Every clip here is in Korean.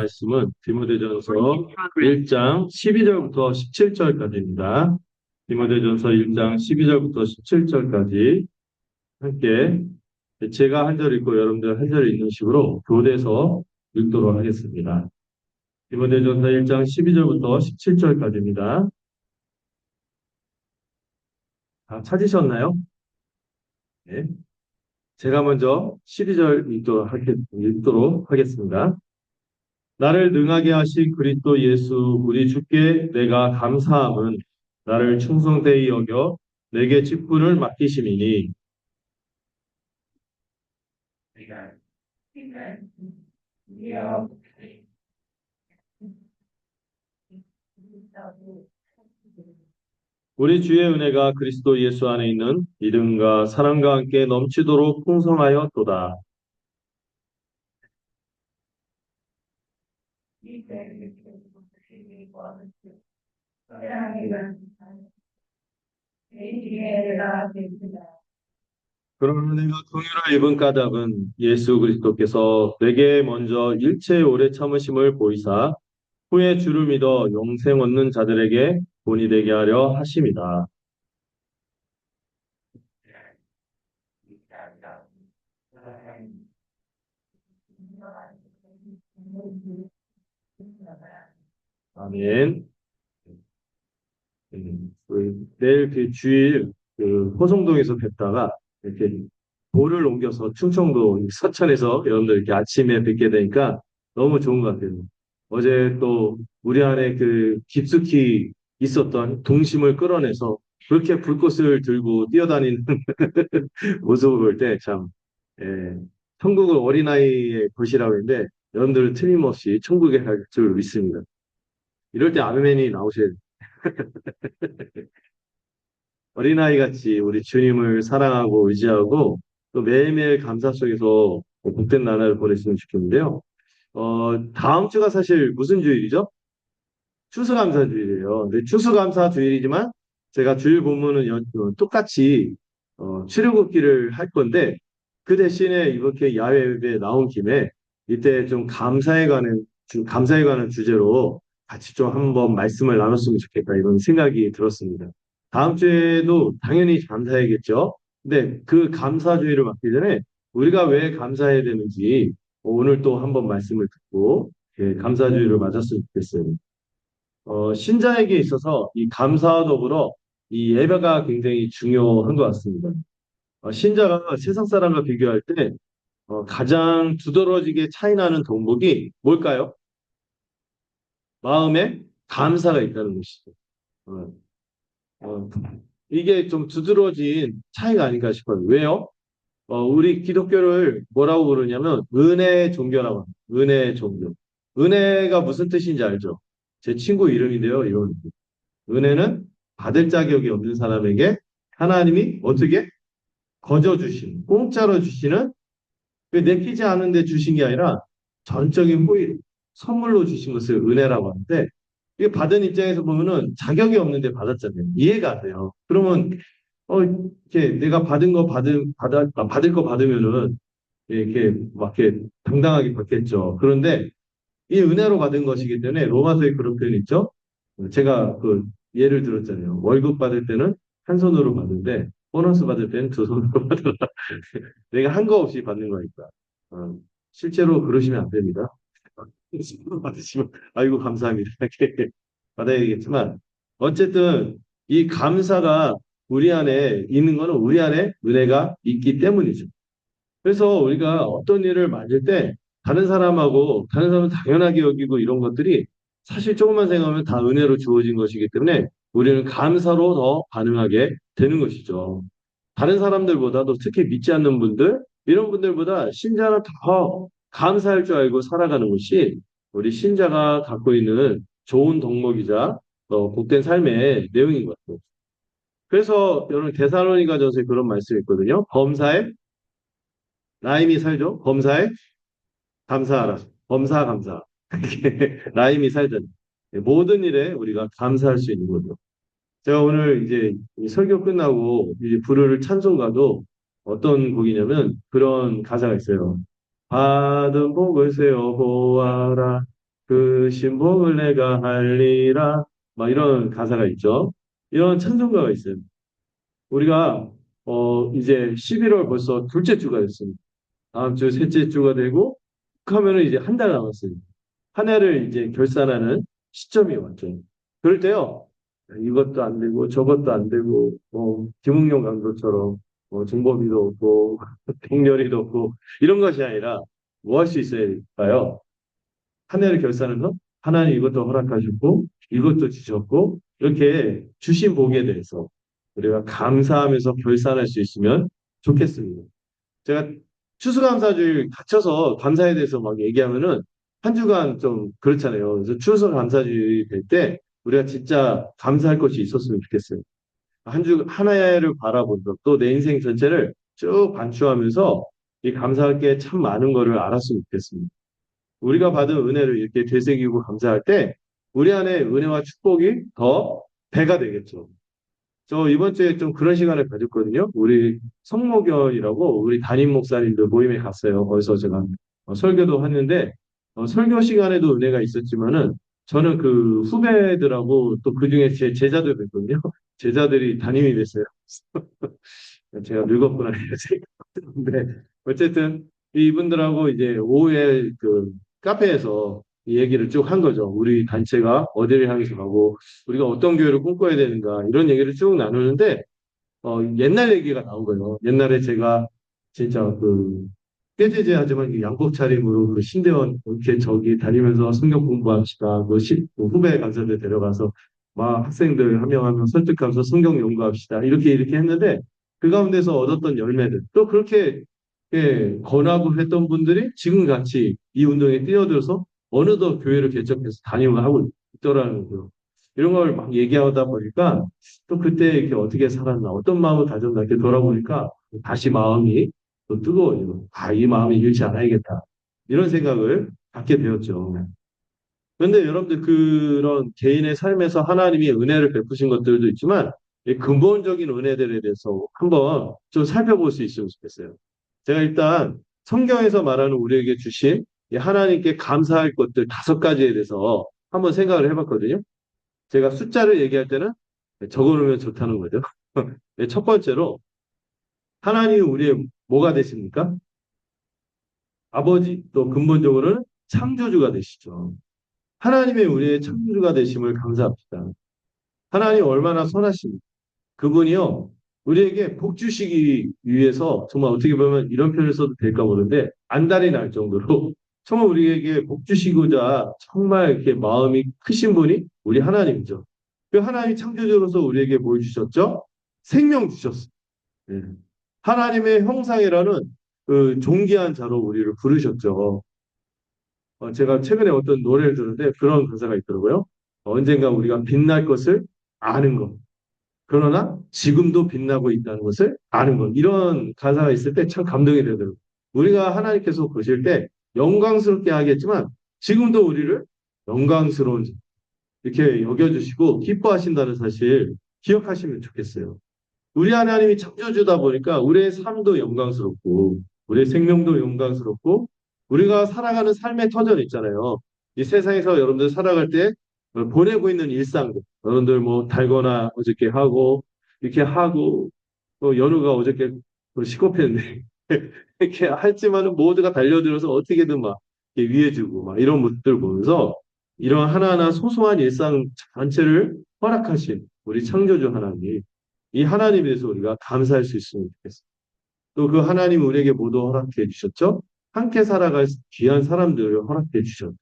말씀은 디모데전서 1장 12절부터 17절까지입니다. 디모데전서 1장 12절부터 17절까지 함께 제가 한 절 읽고 여러분들 한 절 읽는 식으로 교대서 읽도록 하겠습니다. 디모데전서 1장 12절부터 17절까지입니다. 다 찾으셨나요? 네. 제가 먼저 12절 읽도록 하겠습니다. 나를 능하게 하신 그리스도 예수 우리 주께 내가 감사함은 나를 충성되이 여겨 내게 직분을 맡기심이니 우리 주의 은혜가 그리스도 예수 안에 있는 믿음과 사랑과 함께 넘치도록 풍성하였도다. 그러나 내가 긍휼을 입은 까닭은 예수 그리스도께서 내게 먼저 일체의 오래 참으심을 보이사 후에 주를 믿어 영생 얻는 자들에게 본이 되게 하려 하심이다. 아멘. 내일 그 주일 그 호성동에서 뵙다가 이렇게 도를 옮겨서 충청도 서천에서 여러분들 이렇게 아침에 뵙게 되니까 너무 좋은 것 같아요. 어제 또 우리 안에 그 깊숙이 있었던 동심을 끌어내서 그렇게 불꽃을 들고 뛰어다니는 모습을 볼 때 참, 예, 천국은 어린아이의 것이라고 했는데 여러분들은 틀림없이 천국에 갈 줄 믿습니다. 이럴 때 아멘이 나오셔야 돼요. 어린아이 같이 우리 주님을 사랑하고 의지하고 또 매일매일 감사 속에서 복된 나날을 보냈으면 좋겠는데요. 다음 주가 사실 무슨 주일이죠? 추수감사주일이에요. 근데 추수감사주일이지만 제가 주일 본문은 똑같이 출애굽기를 할 건데 그 대신에 이렇게 야외 예배에 나온 김에 이때 좀 감사에 관한 주제로 같이 좀 한번 말씀을 나눴으면 좋겠다 이런 생각이 들었습니다. 다음 주에도 당연히 감사해야겠죠. 근데 그 감사주의를 맡기 전에 우리가 왜 감사해야 되는지 오늘 또 한번 말씀을 듣고 감사주의를 맞았으면 좋겠어요. 신자에게 있어서 이 감사와 더불어 이 예배가 굉장히 중요한 것 같습니다. 신자가 세상 사람과 비교할 때 가장 두드러지게 차이나는 덕목이 뭘까요? 마음에 감사가 있다는 것이죠. 어, 어, 이게 좀 두드러진 차이가 아닌가 싶어요. 왜요? 우리 기독교를 뭐라고 부르냐면 은혜의 종교라고 합니다. 은혜의 종교. 은혜가 무슨 뜻인지 알죠? 제 친구 이름인데요. 이런 은혜는 받을 자격이 없는 사람에게 하나님이 어떻게 거저 주시는, 공짜로 주시는, 내키지 않은데 주신 게 아니라 전적인 호의, 선물로 주신 것을 은혜라고 하는데, 이게 받은 입장에서 보면은 자격이 없는데 받았잖아요. 이해가 안 돼요. 그러면, 이렇게 내가 받을 거 받으면은, 이렇게 막 이렇게 당당하게 받겠죠. 그런데 이 은혜로 받은 것이기 때문에 로마서에 그런 표현 있죠. 제가 그 예를 들었잖아요. 월급 받을 때는 한 손으로 받는데 보너스 받을 때는 두 손으로 받으라. 내가 한 거 없이 받는 거니까. 어, 실제로 그러시면 안 됩니다. 손으로 받으시면 아이고 감사합니다. 이렇게 받아야겠지만 어쨌든 이 감사가 우리 안에 있는 거는 우리 안에 은혜가 있기 때문이죠. 그래서 우리가 어떤 일을 만들 때 다른 사람은 당연하게 여기고 이런 것들이 사실 조금만 생각하면 다 은혜로 주어진 것이기 때문에 우리는 감사로 더 반응하게 되는 것이죠. 다른 사람들보다도 특히 믿지 않는 분들, 이런 분들보다 신자는 더 감사할 줄 알고 살아가는 것이 우리 신자가 갖고 있는 좋은 덕목이자 복된 삶의 내용인 것 같아요. 그래서 여러분 데살로니가전서에 그런 말씀이 있거든요. 범사에 라임이 살죠. 범사에 감사하라. 범사 감사. 이게 라임이 살잖아요. 모든 일에 우리가 감사할 수 있는 거죠. 제가 오늘 이제 이 설교 끝나고 이제 부르를 찬송가도 어떤 곡이냐면 그런 가사가 있어요. 받은 복을 세어 보아라. 그 신복을 내가 할리라 막 이런 가사가 있죠. 이런 찬송가가 있어요. 우리가 이제 11월 벌써 둘째 주가 됐습니다. 다음 주 셋째 주가 되고 하면은 이제 한 달 남았어요. 한 해를 이제 결산하는 시점이 왔죠. 그럴 때요. 이것도 안 되고 저것도 안 되고 김웅룡 강도처럼 정보비도 없고 백렬이도 없고 이런 것이 아니라 뭐 할 수 있어야할까요? 한 해를 결산해서 하나님 이것도 허락하셨고 이것도 주셨고 이렇게 주신 복에 대해서 우리가 감사하면서 결산할 수 있으면 좋겠습니다. 제가 추수감사주일 갇혀서 감사에 대해서 막 얘기하면은 한 주간 좀 그렇잖아요. 그래서 추수감사주일이 될 때 우리가 진짜 감사할 것이 있었으면 좋겠어요. 한 주, 하나를 바라보면서 또 내 인생 전체를 쭉 반추하면서 이 감사할 게 참 많은 거를 알았으면 좋겠습니다. 우리가 받은 은혜를 이렇게 되새기고 감사할 때 우리 안에 은혜와 축복이 더 배가 되겠죠. 저 이번 주에 좀 그런 시간을 가졌거든요. 우리 성모견이라고 우리 담임 목사님들 모임에 갔어요. 거기서 제가 설교도 했는데 설교 시간에도 은혜가 있었지만은 저는 그 후배들하고 또 그중에 제 제자들도 있거든요. 제자들이 담임이 됐어요. 제가 늙었구나 이런 생각했는데 어쨌든 이분들하고 이제 오후에 그 카페에서 이 얘기를 쭉 한 거죠. 우리 단체가 어디를 향해서 가고 우리가 어떤 교회를 꿈꿔야 되는가 이런 얘기를 쭉 나누는데 옛날 얘기가 나온 거예요. 옛날에 제가 진짜 그 꾀죄죄하지만 양복 차림으로 그 신대원 이렇게 저기 다니면서 성경 공부합시다. 그 후배 강사들 데려가서 막 학생들 한 명 한 명 설득하면서 성경 연구합시다. 이렇게 했는데 그 가운데서 얻었던 열매들 또 그렇게 권하고 했던 분들이 지금 같이 이 운동에 뛰어들어서 어느덧 교회를 개척해서 다니고 하고 있더라는 거예요. 이런 걸 막 얘기하다 보니까 또 그때 이렇게 어떻게 살았나, 어떤 마음을 가졌나 이렇게 돌아보니까 다시 마음이 또 뜨거워지고, 이 마음이 잃지 않아야겠다. 이런 생각을 갖게 되었죠. 그런데 여러분들 그런 개인의 삶에서 하나님이 은혜를 베푸신 것들도 있지만 이 근본적인 은혜들에 대해서 한번 좀 살펴볼 수 있으면 좋겠어요. 제가 일단 성경에서 말하는 우리에게 주신 이 하나님께 감사할 것들 5가지에 대해서 한번 생각을 해봤거든요. 제가 숫자를 얘기할 때는 적어놓으면 좋다는 거죠. 네, 첫 번째로 하나님이 우리의 뭐가 되십니까? 아버지 또 근본적으로는 창조주가 되시죠. 하나님의 우리의 창조주가 되심을 감사합니다. 하나님 얼마나 선하십니까? 그분이요 우리에게 복 주시기 위해서 정말 어떻게 보면 이런 표현을 써도 될까 모르는데 안달이 날 정도로 정말 우리에게 복 주시고자 정말 이렇게 마음이 크신 분이 우리 하나님이죠. 그 하나님 창조주로서 우리에게 뭘 주셨죠? 생명 주셨어요. 예. 하나님의 형상이라는 그 존귀한 자로 우리를 부르셨죠. 제가 최근에 어떤 노래를 들었는데 그런 가사가 있더라고요. 언젠가 우리가 빛날 것을 아는 것. 그러나 지금도 빛나고 있다는 것을 아는 것. 이런 가사가 있을 때 참 감동이 되더라고요. 우리가 하나님께서 보실 때 영광스럽게 하겠지만 지금도 우리를 영광스러운 이렇게 여겨주시고 기뻐하신다는 사실 기억하시면 좋겠어요. 우리 하나님이 창조주다 보니까 우리의 삶도 영광스럽고 우리의 생명도 영광스럽고 우리가 살아가는 삶의 터전 있잖아요. 이 세상에서 여러분들 살아갈 때 보내고 있는 일상들 여러분들 뭐 달거나 어저께 하고 이렇게 하고 또 연우가 어저께 시겁했는데 이렇게 했지만은 모두가 달려들어서 어떻게든 막 이렇게 위해주고 막 이런 모습들 보면서 이런 하나하나 소소한 일상 전체를 허락하신 우리 창조주 하나님 이 하나님에 대해서 우리가 감사할 수 있으면 좋겠습니다. 또 그 하나님 우리에게 모두 허락해 주셨죠? 함께 살아갈 귀한 사람들을 허락해 주셨죠.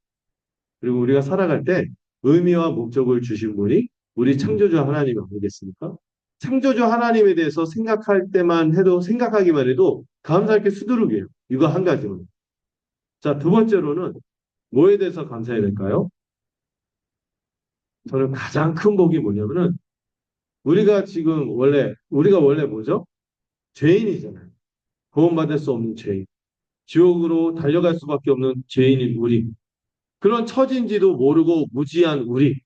그리고 우리가 살아갈 때 의미와 목적을 주신 분이 우리 창조주 하나님 아니겠습니까? 창조주 하나님에 대해서 생각할 때만 해도 생각하기만 해도 감사할 게 수두룩이에요. 이거 한 가지만. 자, 두 번째로는 뭐에 대해서 감사해야 될까요? 저는 가장 큰 복이 뭐냐면은 우리가 원래 뭐죠? 죄인이잖아요. 구원받을 수 없는 죄인. 지옥으로 달려갈 수밖에 없는 죄인인 우리. 그런 처진지도 모르고 무지한 우리.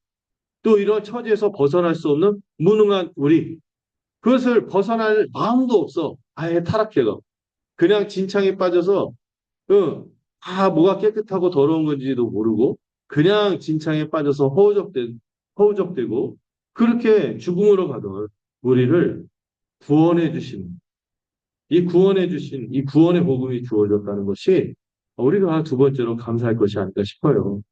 또 이런 처지에서 벗어날 수 없는 무능한 우리. 그것을 벗어날 마음도 없어. 아예 타락해가. 그냥 진창에 빠져서, 뭐가 깨끗하고 더러운 건지도 모르고, 그냥 진창에 빠져서 허우적대고 그렇게 죽음으로 가던 우리를 구원해 주신 이 구원의 복음이 주어졌다는 것이 우리가 두 번째로 감사할 것이 아닐까 싶어요.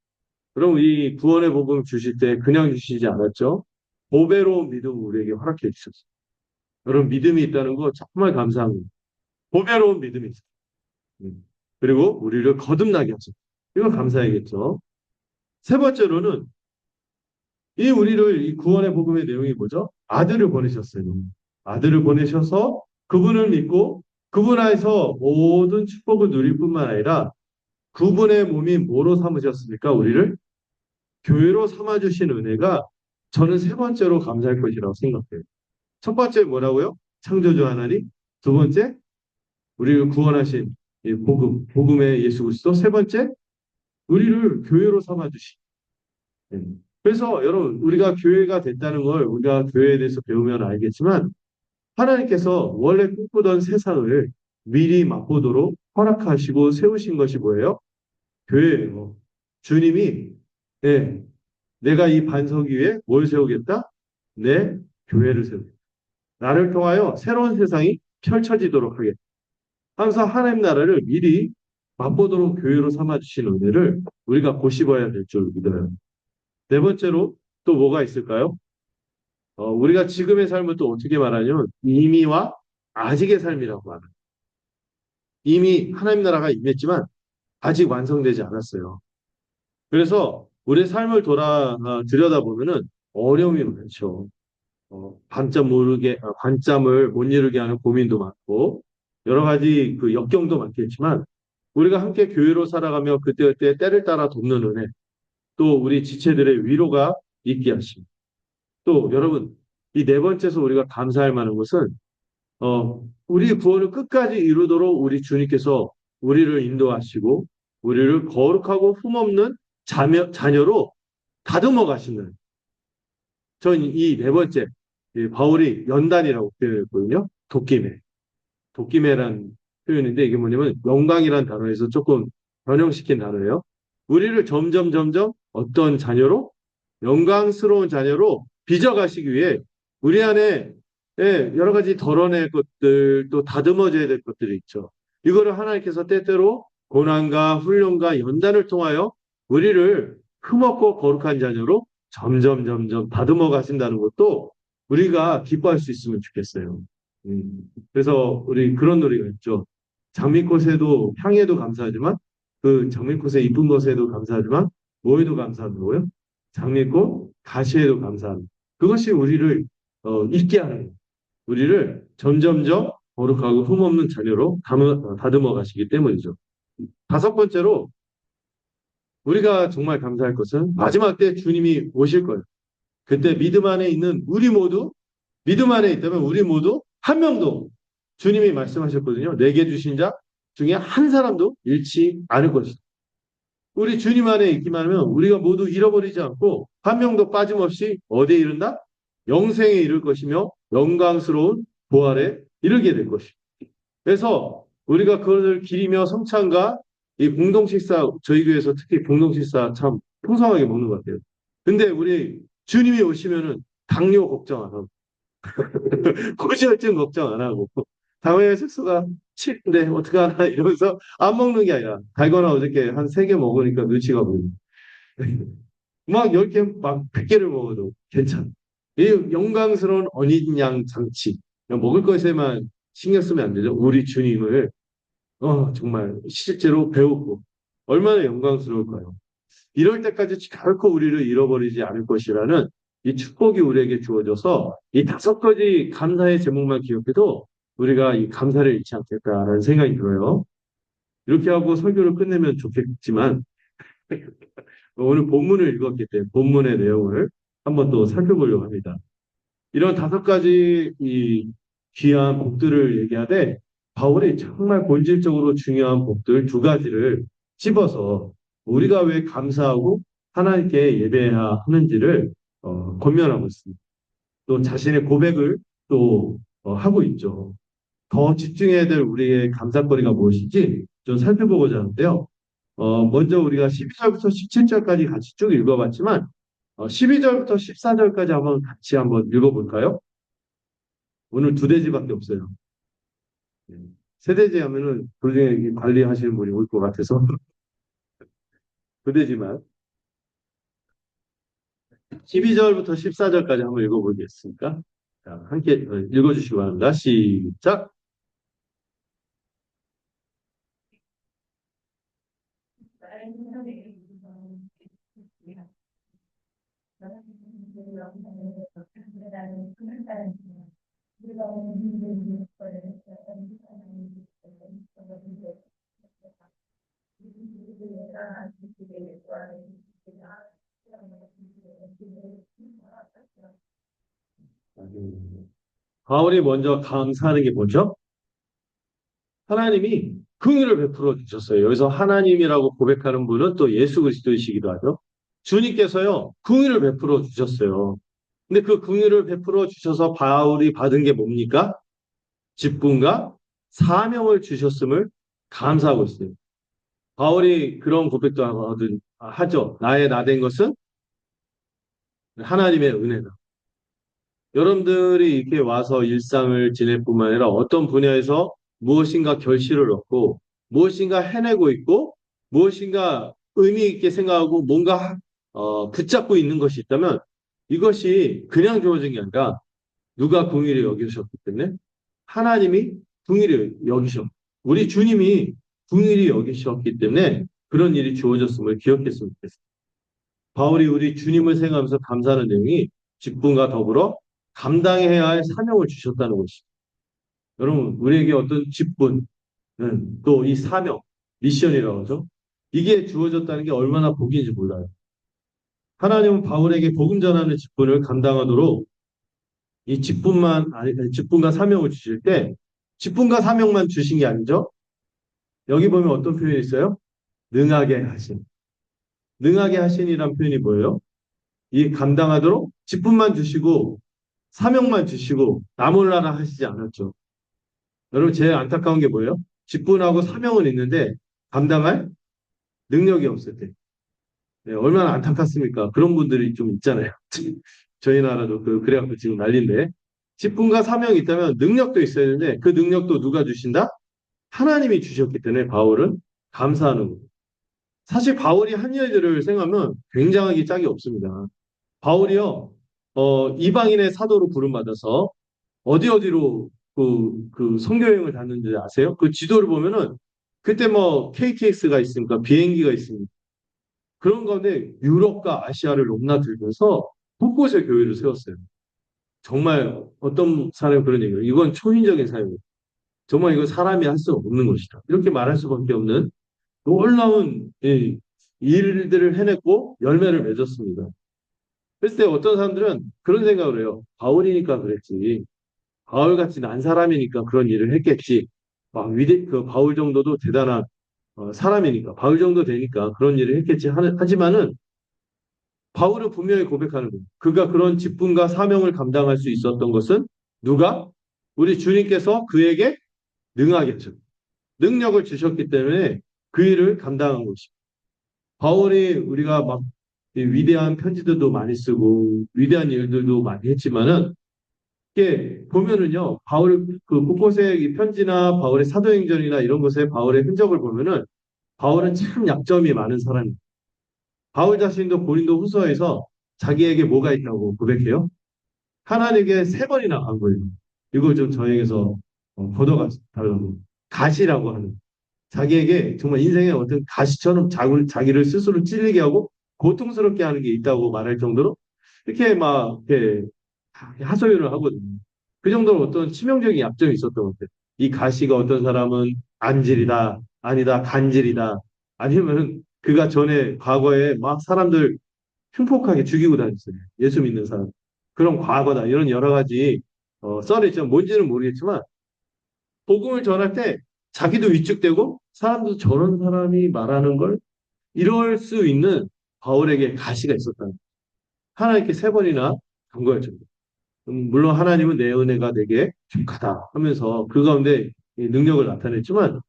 그럼 이 구원의 복음 주실 때 그냥 주시지 않았죠? 보배로운 믿음을 우리에게 허락해 주셨어요. 여러분 믿음이 있다는 거 정말 감사합니다. 보배로운 믿음이 있어요. 그리고 우리를 거듭나게 하죠. 이거 감사해야겠죠. 세 번째로는 이 구원의 복음의 내용이 뭐죠? 아들을 보내셨어요. 아들을 보내셔서 그분을 믿고 그분 안에서 모든 축복을 누릴 뿐만 아니라 그분의 몸이 뭐로 삼으셨습니까? 우리를 교회로 삼아주신 은혜가 저는 세 번째로 감사할 것이라고 생각해요. 첫 번째 뭐라고요? 창조주 하나님. 두 번째, 우리를 구원하신 이 복음의 예수 그리스도. 세 번째, 우리를 교회로 삼아주신. 예. 그래서 여러분, 우리가 교회가 됐다는 걸 우리가 교회에 대해서 배우면 알겠지만, 하나님께서 원래 꿈꾸던 세상을 미리 맛보도록 허락하시고 세우신 것이 뭐예요? 교회예요. 주님이, 예, 내가 이 반석 위에 뭘 세우겠다? 내 교회를 세우겠다. 나를 통하여 새로운 세상이 펼쳐지도록 하겠다. 항상 하나님 나라를 미리 맛보도록 교회로 삼아주신 은혜를 우리가 고씹어야 될 줄 믿어요. 네 번째로 또 뭐가 있을까요? 우리가 지금의 삶을 또 어떻게 말하냐면 이미와 아직의 삶이라고 말해요. 이미 하나님 나라가 임했지만 아직 완성되지 않았어요. 그래서 우리의 삶을 들여다보면은 어려움이 많죠. 관점을 못 이루게 하는 고민도 많고, 여러 가지 그 역경도 많겠지만, 우리가 함께 교회로 살아가며 그때그때 때를 따라 돕는 은혜, 또 우리 지체들의 위로가 있게 하십니다. 또 여러분, 이 네 번째에서 우리가 감사할 만한 것은, 우리 구원을 끝까지 이루도록 우리 주님께서 우리를 인도하시고, 우리를 거룩하고 흠없는 자녀로 다듬어 가시는, 전 이 네 번째, 바울이 연단이라고 표현했거든요. 도끼매란 표현인데 이게 뭐냐면 영광이란 단어에서 조금 변형시킨 단어예요. 우리를 점점 어떤 자녀로 영광스러운 자녀로 빚어가시기 위해 우리 안에 여러 가지 덜어낼 것들 또 다듬어져야 될 것들이 있죠. 이거를 하나님께서 때때로 고난과 훈련과 연단을 통하여 우리를 흠없고 거룩한 자녀로 점점 다듬어 가신다는 것도 우리가 기뻐할 수 있으면 좋겠어요. 그래서 우리 그런 노래가 있죠. 장미꽃에도 향에도 감사하지만 그 장미꽃의 이쁜 것에도 감사하지만 뭐에도 감사하고요. 장미꽃 가시에도 감사합니다. 그것이 우리를 있게 하는 우리를 점점점 거룩하고 흠없는 자녀로 다듬어 가시기 때문이죠. 다섯 번째로 우리가 정말 감사할 것은 마지막 때 주님이 오실 거예요. 그때 믿음 안에 있는 믿음 안에 있다면 우리 모두 한 명도 주님이 말씀하셨거든요. 내게 주신 자 중에 한 사람도 잃지 않을 것이다. 우리 주님 안에 있기만 하면 우리가 모두 잃어버리지 않고 한 명도 빠짐없이 어디에 이른다? 영생에 이를 것이며 영광스러운 부활에 이르게 될 것이다. 그래서 우리가 그것을 기리며 성찬과 이 공동식사, 저희 교회에서 특히 공동식사 참 풍성하게 먹는 것 같아요. 근데 우리 주님이 오시면은 당뇨 걱정 안 하고 고지혈증 걱정 안 하고 당뇨 색소가 7인데 어떡하나 이러면서 안 먹는 게 아니라 달거나 어저께 한 3개 먹으니까 눈치가 보이고 막 10개 막 100개를 먹어도 괜찮아. 이 영광스러운 어린 양 장치 먹을 것에만 신경 쓰면 안 되죠. 우리 주님을 정말 실제로 배우고 얼마나 영광스러울까요? 이럴 때까지 결코 우리를 잃어버리지 않을 것이라는 이 축복이 우리에게 주어져서 이 5가지 감사의 제목만 기억해도 우리가 이 감사를 잃지 않겠다라는 생각이 들어요. 이렇게 하고 설교를 끝내면 좋겠지만 오늘 본문을 읽었기 때문에 본문의 내용을 한번 또 살펴보려고 합니다. 이런 5가지 이 귀한 복들을 얘기하되 바울이 정말 본질적으로 중요한 복들 2가지를 찝어서 우리가 왜 감사하고 하나님께 예배해야 하는지를 권면하고 있습니다. 또 자신의 고백을 또 하고 있죠. 더 집중해야 될 우리의 감사거리가 무엇인지 좀 살펴보고자 하는데요. 먼저 우리가 12절부터 17절까지 같이 쭉 읽어봤지만, 12절부터 14절까지 한번 읽어볼까요? 오늘 두 대지밖에 없어요. 네. 세 대지 하면은 도중에 관리하시는 분이 올 것 같아서 두 대지만 12절부터 14절까지 한번 읽어보겠습니까? 자, 함께 읽어주시기 바랍니다. 시작! 바울이 먼저 감사하는 게 뭐죠? 하나님이 긍휼을 베풀어 주셨어요. 여기서 하나님이라고 고백하는 분은 또 예수 그리스도이시기도 하죠. 주님께서요, 긍휼을 베풀어 주셨어요. 근데 그 긍휼을 베풀어 주셔서 바울이 받은 게 뭡니까? 직분과 사명을 주셨음을 감사하고 있어요. 바울이 그런 고백도 하죠. 나의 나된 것은 하나님의 은혜다. 여러분들이 이렇게 와서 일상을 지낼 뿐만 아니라 어떤 분야에서 무엇인가 결실을 얻고 무엇인가 해내고 있고 무엇인가 의미 있게 생각하고 뭔가 붙잡고 있는 것이 있다면 이것이 그냥 주어진 게 아니라 누가 긍휼히 여기셨기 때문에 하나님이 긍휼히 여기셨 우리 주님이 긍휼히 여기셨기 때문에 그런 일이 주어졌음을 기억했으면 좋겠습니다. 바울이 우리 주님을 생각하면서 감사하는 내용이 직분과 더불어 감당해야 할 사명을 주셨다는 것입니다. 여러분, 우리에게 어떤 직분, 또 이 사명, 미션이라고 하죠. 이게 주어졌다는 게 얼마나 복인지 몰라요. 하나님은 바울에게 복음 전하는 직분을 감당하도록 이 직분과 사명을 주실 때, 직분과 사명만 주신 게 아니죠. 여기 보면 어떤 표현이 있어요? 능하게 하신. 능하게 하신이란 표현이 뭐예요? 이 감당하도록 직분만 주시고 사명만 주시고 나몰라라 하시지 않았죠. 여러분 제일 안타까운 게 뭐예요? 직분하고 사명은 있는데 감당할 능력이 없을 때. 네, 얼마나 안타깝습니까? 그런 분들이 좀 있잖아요. 저희 나라도 그래갖고 지금 난리인데 직분과 사명이 있다면 능력도 있어야 되는데 그 능력도 누가 주신다? 하나님이 주셨기 때문에 바울은 감사하는 거예요. 사실 바울이 한 일들을 생각하면 굉장하게 짝이 없습니다. 바울이요, 이방인의 사도로 부름받아서 어디로 그 선교여행을 갔는지 아세요? 그 지도를 보면은 그때 뭐 KTX가 있습니까? 비행기가 있습니다. 그런 가운데 유럽과 아시아를 넘나들면서 곳곳에 교회를 세웠어요. 정말 어떤 사람이 그런 얘기예요. 이건 초인적인 사역이에요. 정말 이거 사람이 할 수 없는 것이다. 이렇게 말할 수밖에 없는 놀라운 일들을 해냈고 열매를 맺었습니다. 그랬을 때 어떤 사람들은 그런 생각을 해요. 바울이니까 그랬지. 바울같이 난 사람이니까 그런 일을 했겠지. 그 바울 정도도 대단한 사람이니까, 바울 정도 되니까 그런 일을 했겠지. 하지만은 바울은 분명히 고백하는 거예요. 그가 그런 직분과 사명을 감당할 수 있었던 것은 누가? 우리 주님께서 그에게 능하게 하셨 능력을 주셨기 때문에 그 일을 감당한 것입니다. 바울이 우리가 막 위대한 편지들도 많이 쓰고 위대한 일들도 많이 했지만은 이게 보면은요, 바울 그 곳곳에 이 편지나 바울의 사도행전이나 이런 것에 바울의 흔적을 보면은 바울은 참 약점이 많은 사람입니다. 바울 자신도 고린도 후서에서 자기에게 뭐가 있다고 고백해요? 하나님께 세 번이나 간 거예요. 이걸 좀 저에게서 걷어가 달라고 가시라고 하는 자기에게 정말 인생의 어떤 가시처럼 자기를 스스로 찔리게 하고 고통스럽게 하는 게 있다고 말할 정도로 이렇게 막 이렇게 하소연을 하거든요. 그 정도로 어떤 치명적인 약점이 있었던 것 같아요. 이 가시가 어떤 사람은 안질이다, 아니다, 간질이다, 아니면은 그가 전에 과거에 막 사람들 흉폭하게 죽이고 다녔어요. 예수 믿는 사람. 그런 과거다. 이런 여러 가지 썰이 있죠. 뭔지는 모르겠지만 복음을 전할 때 자기도 위축되고 사람도 저런 사람이 말하는 걸 이럴 수 있는 바울에게 가시가 있었다. 하나님께 세 번이나 간 거였죠. 물론 하나님은 내 은혜가 내게 족하다 하면서 그 가운데 능력을 나타냈지만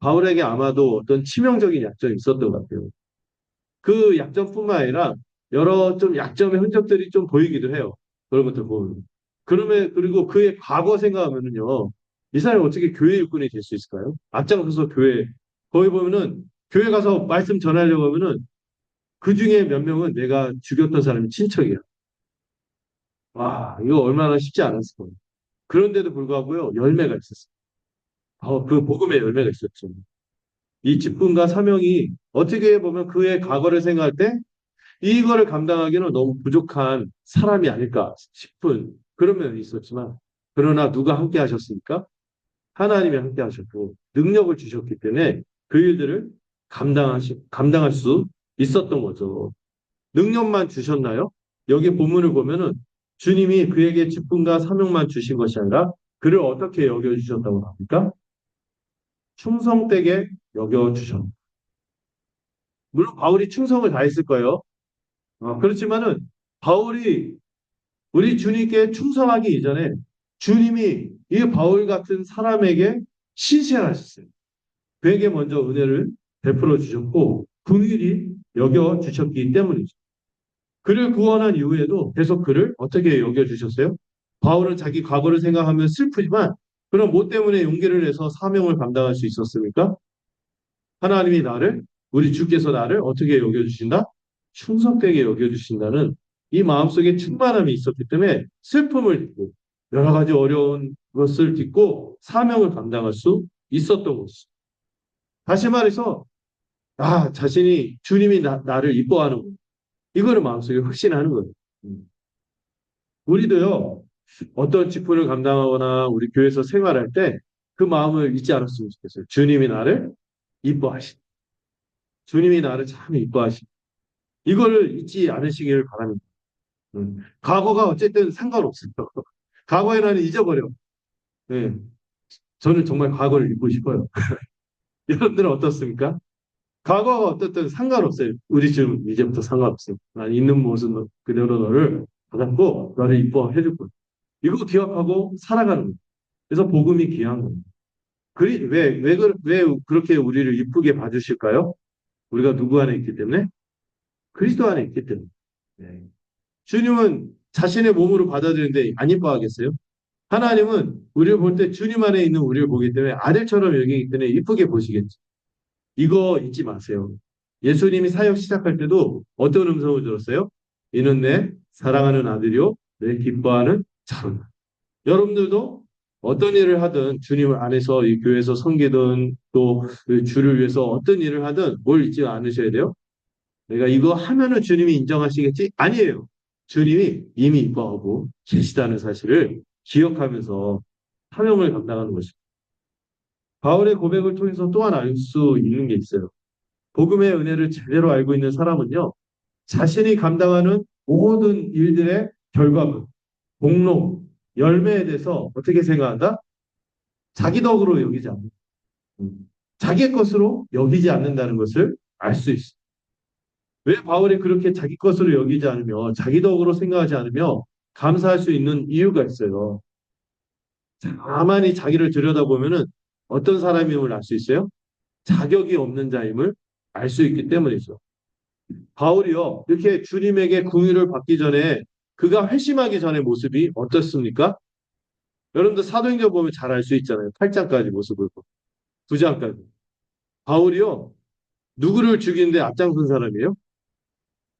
바울에게 아마도 어떤 치명적인 약점이 있었던 것 같아요. 그 약점뿐만 아니라 여러 좀 약점의 흔적들이 좀 보이기도 해요. 그런 것들 보면. 그리고 그의 과거 생각하면은요, 이 사람이 어떻게 교회 일꾼이 될 수 있을까요? 앞장서서 거기 보면은 교회 가서 말씀 전하려고 하면은 그 중에 몇 명은 내가 죽였던 사람이 친척이야. 와, 이거 얼마나 쉽지 않았을 거예요. 그런데도 불구하고요, 열매가 있었어요. 그 복음의 열매가 있었죠. 이 직분과 사명이 어떻게 보면 그의 과거를 생각할 때 이거를 감당하기는 너무 부족한 사람이 아닐까 싶은 그런 면이 있었지만, 그러나 누가 함께 하셨습니까? 하나님이 함께 하셨고 능력을 주셨기 때문에 그 일들을 감당할 수 있었던 거죠. 능력만 주셨나요? 여기 본문을 보면은 주님이 그에게 직분과 사명만 주신 것이 아니라 그를 어떻게 여겨주셨다고 합니까? 충성되게 여겨주셨다. 물론 바울이 충성을 다했을 거예요. 그렇지만은 바울이 우리 주님께 충성하기 이전에 주님이 이 바울 같은 사람에게 신실하셨어요. 그에게 먼저 은혜를 베풀어 주셨고 긍휼히 여겨 주셨기 때문이죠. 그를 구원한 이후에도 계속 그를 어떻게 여겨 주셨어요? 바울은 자기 과거를 생각하면 슬프지만 그럼 뭐 때문에 용기를 내서 사명을 감당할 수 있었습니까? 하나님이 우리 주께서 나를 어떻게 여겨 주신다? 충성되게 여겨 주신다는 이 마음속에 충만함이 있었기 때문에 슬픔을 딛고 여러 가지 어려운 것을 딛고 사명을 감당할 수 있었던 것이죠. 다시 말해서 자신이 주님이 나를 이뻐하는 거. 이거를 마음속에 확신하는 거예요. 음. 우리도요, 어떤 직분을 감당하거나 우리 교회에서 생활할 때 그 마음을 잊지 않았으면 좋겠어요. 주님이 나를 이뻐하신. 주님이 나를 참 이뻐하신. 이걸 잊지 않으시기를 바랍니다. 과거가 어쨌든 상관없어요. 과거에 나는 잊어버려. 네. 저는 정말 과거를 잊고 싶어요. 여러분들은 어떻습니까? 과거가 어떻든 상관없어요. 우리 지금 이제부터 상관없어요. 난 있는 모습 그대로 너를 받았고 너를 이뻐해 줄 거야. 이거 기억하고 살아가는 거예요. 그래서 복음이 귀한 거예요. 왜 그렇게 우리를 이쁘게 봐주실까요? 우리가 누구 안에 있기 때문에? 그리스도 안에 있기 때문에. 네. 주님은 자신의 몸으로 받아들이는데 안 이뻐하겠어요? 하나님은 우리를 볼 때 주님 안에 있는 우리를 보기 때문에 아들처럼 여기기 때문에 이쁘게 보시겠죠. 이거 잊지 마세요. 예수님이 사역 시작할 때도 어떤 음성을 들었어요? 이는 내 사랑하는 아들이요, 내 기뻐하는 자로다. 여러분들도 어떤 일을 하든 주님 안에서 이 교회에서 섬기든 또 그 주를 위해서 어떤 일을 하든 뭘 잊지 않으셔야 돼요? 내가 이거 하면은 주님이 인정하시겠지? 아니에요. 주님이 이미 이뻐하고 계시다는 사실을 기억하면서 사명을 감당하는 것입니다. 바울의 고백을 통해서 또한 알 수 있는 게 있어요. 복음의 은혜를 제대로 알고 있는 사람은요, 자신이 감당하는 모든 일들의 결과물, 공로, 열매에 대해서 어떻게 생각한다? 자기 덕으로 여기지 않는다. 자기 것으로 여기지 않는다는 것을 알 수 있어요. 왜 바울이 그렇게 자기 것으로 여기지 않으며 자기 덕으로 생각하지 않으며 감사할 수 있는 이유가 있어요. 가만히 자기를 들여다보면은 어떤 사람임을 알 수 있어요? 자격이 없는 자임을 알 수 있기 때문이죠. 바울이요, 이렇게 주님에게 긍휼을 받기 전에 그가 회심하기 전의 모습이 어떻습니까? 여러분들 사도행전 보면 잘 알 수 있잖아요. 8장까지 모습을. 9장까지. 바울이요, 누구를 죽이는데 앞장선 사람이에요?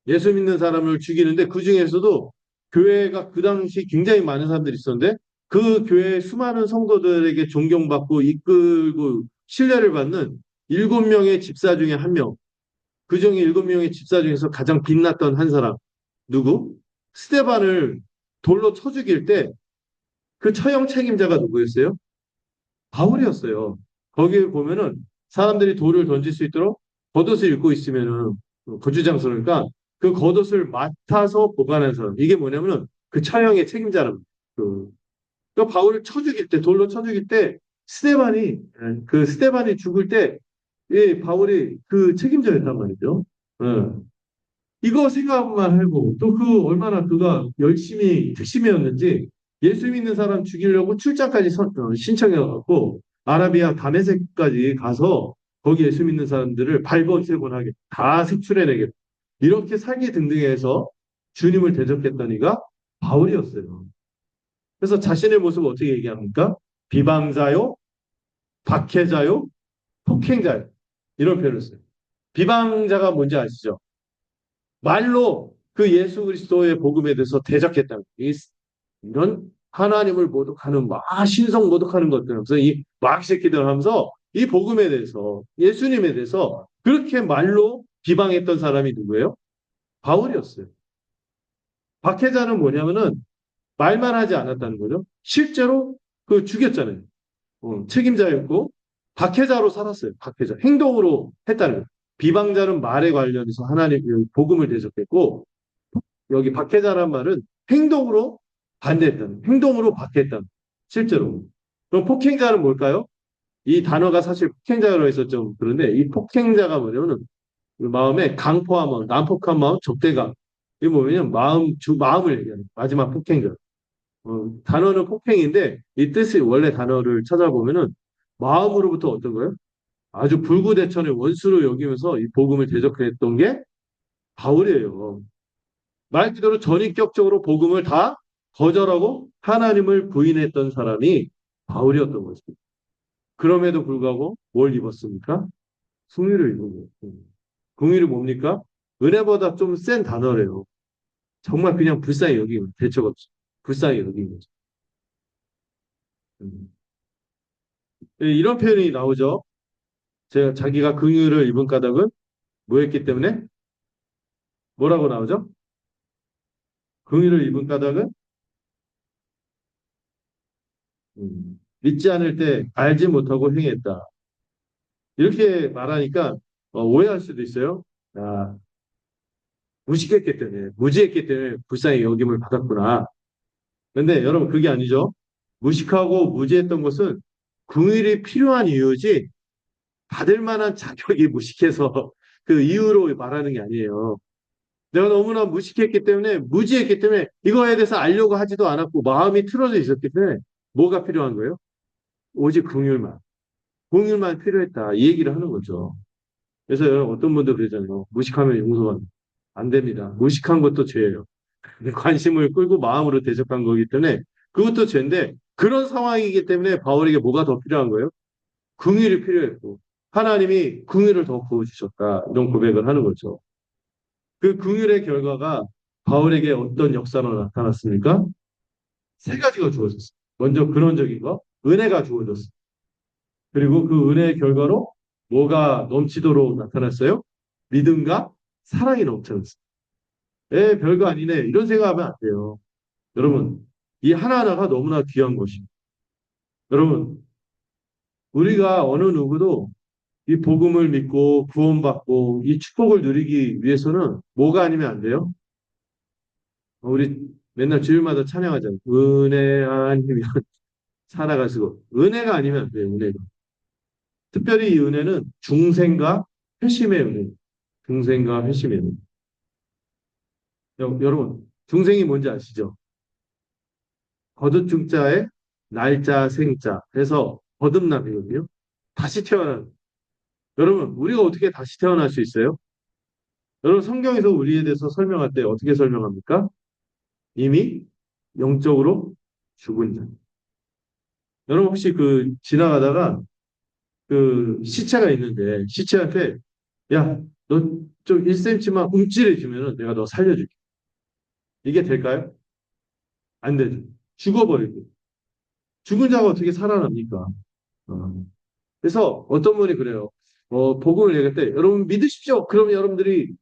예수 믿는 사람을 죽이는데 그 중에서도 교회가 그 당시 굉장히 많은 사람들이 있었는데 그 교회 수많은 성도들에게 존경받고 이끌고 신뢰를 받는 7명의 집사 중에 한 명. 그 중에 7명의 집사 중에서 가장 빛났던 한 사람. 누구? 스테반을 돌로 쳐 죽일 때 그 처형 책임자가 누구였어요? 바울이었어요. 거기에 보면은 사람들이 돌을 던질 수 있도록 겉옷을 입고 있으면은 거주장소니까 그 겉옷을 맡아서 보관한 사람. 이게 뭐냐면은 그 처형의 책임자라는 그, 그 바울을 쳐 죽일 때 돌로 쳐 죽일 때 스테반이 죽을 때 이 바울이 그 책임자였단 말이죠. 예. 이거 생각만 하고 또 그 얼마나 그가 열심히 특심이었는지 예수 믿는 사람 죽이려고 출장까지 신청해갖고 아라비아 다메섹까지 가서 거기 예수 믿는 사람들을 발본색원하게 다 색출해내게 이렇게 살기 등등해서 주님을 대적했던 이가 바울이었어요. 그래서 자신의 모습을 어떻게 얘기합니까? 비방자요, 박해자요, 폭행자요. 이런 표현을 써요. 비방자가 뭔지 아시죠? 말로 그 예수 그리스도의 복음에 대해서 대적했다는 거예요. 이런 하나님을 모독하는 신성 모독하는 것들 하면서 이 마귀새끼들 하면서 이 복음에 대해서 예수님에 대해서 그렇게 말로 비방했던 사람이 누구예요? 바울이었어요. 박해자는 뭐냐면은 말만 하지 않았다는 거죠. 실제로 그 죽였잖아요. 책임자였고 박해자로 살았어요. 박해자. 행동으로 했다는 거예요. 비방자는 말에 관련해서 하나님 복음을 대적했고 여기 박해자란 말은 행동으로 반대했다는 행동으로 박해했다는 실제로. 그럼 폭행자는 뭘까요? 이 단어가 사실 폭행자로 해서 좀 그런데 이 폭행자가 뭐냐면 마음에 강포한 마음, 난폭한 마음, 적대감. 이게 뭐냐면 마음을 얘기하는 마지막 폭행자. 단어는 폭행인데 이 뜻이 원래 단어를 찾아보면은 마음으로부터 어떤 거예요? 아주 불구대천의 원수로 여기면서 이 복음을 대적했던 게 바울이에요. 말 그대로 전인격적으로 복음을 다 거절하고 하나님을 부인했던 사람이 바울이었던 거죠. 그럼에도 불구하고 뭘 입었습니까? 궁유를 입은 거예요. 궁유이 뭡니까? 은혜보다 좀 센 단어래요. 정말 그냥 불쌍히 여기면 대처가 없어. 불쌍히 여긴 거죠. 음. 이런 표현이 나오죠. 자기가 긍휼을 입은 까닭은 뭐였기 때문에 뭐라고 나오죠? 긍휼을 입은 까닭은 믿지 않을 때 알지 못하고 행했다. 이렇게 말하니까 오해할 수도 있어요. 아, 무식했기 때문에, 무지했기 때문에 불쌍히 여김을 받았구나. 그런데 여러분 그게 아니죠. 무식하고 무지했던 것은 긍휼이 필요한 이유지 받을 만한 자격이 무식해서 그 이유로 말하는 게 아니에요. 내가 너무나 무식했기 때문에, 무지했기 때문에 이거에 대해서 알려고 하지도 않았고 마음이 틀어져 있었기 때문에 뭐가 필요한 거예요? 오직 긍휼만. 긍휼만 필요했다. 이 얘기를 하는 거죠. 그래서 여러분 어떤 분들 그러잖아요. 무식하면 용서가 안 됩니다. 무식한 것도 죄예요. 관심을 끌고 마음으로 대적한 거기 때문에 그것도 죄인데 그런 상황이기 때문에 바울에게 뭐가 더 필요한 거예요? 긍휼이 필요했고 하나님이 긍휼을 더 부어주셨다. 이런 고백을 하는 거죠. 그 긍휼의 결과가 바울에게 어떤 역사로 나타났습니까? 세 가지가 주어졌어요. 먼저 근원적인 거, 은혜가 주어졌어요. 그리고 그 은혜의 결과로 뭐가 넘치도록 나타났어요? 믿음과 사랑이 넘쳐났어요. 별거 아니네. 이런 생각하면 안 돼요. 여러분, 이 하나하나가 너무나 귀한 것입니다. 여러분, 우리가 어느 누구도 이 복음을 믿고 구원받고 이 축복을 누리기 위해서는 뭐가 아니면 안 돼요? 우리 맨날 주일마다 찬양하잖아요. 은혜 아니면 살아가시고 은혜가 아니면 안 돼요. 은혜가. 특별히 이 은혜는 중생과 회심의 은혜. 중생과 회심의 은혜. 여러분, 중생이 뭔지 아시죠? 거듭중자에 날짜 생자 해서 거듭남이거든요. 다시 태어난. 여러분, 우리가 어떻게 다시 태어날 수 있어요? 여러분, 성경에서 우리에 대해서 설명할 때 어떻게 설명합니까? 이미 영적으로 죽은 자. 여러분, 혹시 그 지나가다가 그 시체가 있는데 시체한테 야, 너 좀 1cm만 움찔해주면은 내가 너 살려줄게. 이게 될까요? 안 되죠. 죽어버리고. 죽은 자가 어떻게 살아납니까? 어. 그래서 어떤 분이 그래요. 복음을 얘기할 때 여러분 믿으십시오. 그럼 여러분들이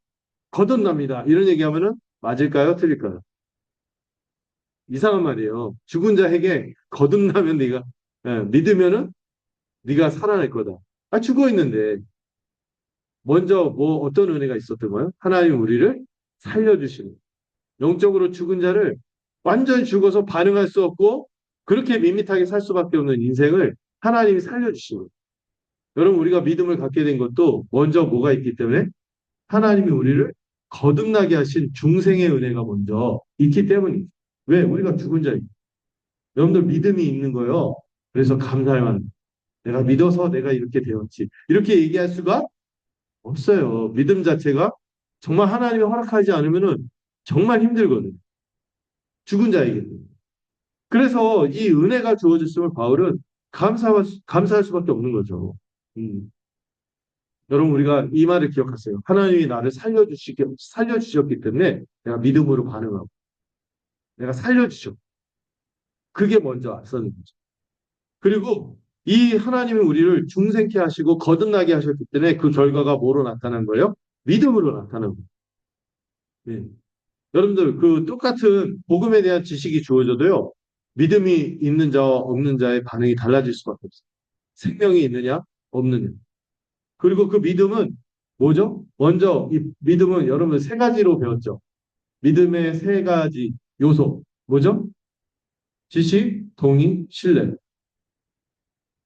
거듭납니다. 이런 얘기하면은 맞을까요? 틀릴까요? 이상한 말이에요. 죽은 자에게 거듭나면 네가 믿으면은 네가 살아날 거다. 아 죽어 있는데 먼저 뭐 어떤 은혜가 있었던 거예요? 하나님 우리를 살려주시는 영적으로 죽은 자를 완전히 죽어서 반응할 수 없고 그렇게 밋밋하게 살 수밖에 없는 인생을 하나님이 살려주시는 거예요. 여러분 우리가 믿음을 갖게 된 것도 먼저 뭐가 있기 때문에 하나님이 우리를 거듭나게 하신 중생의 은혜가 먼저 있기 때문이죠. 왜? 우리가 죽은 자이고 여러분들 믿음이 있는 거예요. 그래서 감사할 만합니다. 내가 믿어서 내가 이렇게 되었지. 이렇게 얘기할 수가 없어요. 믿음 자체가 정말 하나님이 허락하지 않으면은 정말 힘들거든요. 죽은 자에게. 그래서 이 은혜가 주어졌음을 바울은 감사할 수밖에 없는 거죠. 음. 여러분, 우리가 이 말을 기억하세요. 하나님이 나를 살려주셨기 때문에 내가 믿음으로 반응하고, 내가 살려주셨고, 그게 먼저 앞서는 거죠. 그리고 이 하나님이 우리를 중생케 하시고 거듭나게 하셨기 때문에 그 결과가 뭐로 나타난 거예요? 믿음으로 나타난 거예요. 네. 여러분들, 그 똑같은 복음에 대한 지식이 주어져도요, 믿음이 있는 자와 없는 자의 반응이 달라질 수밖에 없어요. 생명이 있느냐, 없느냐. 그리고 그 믿음은 뭐죠? 먼저 이 믿음은 여러분 세 가지로 배웠죠. 믿음의 세 가지 요소. 뭐죠? 지식, 동의, 신뢰.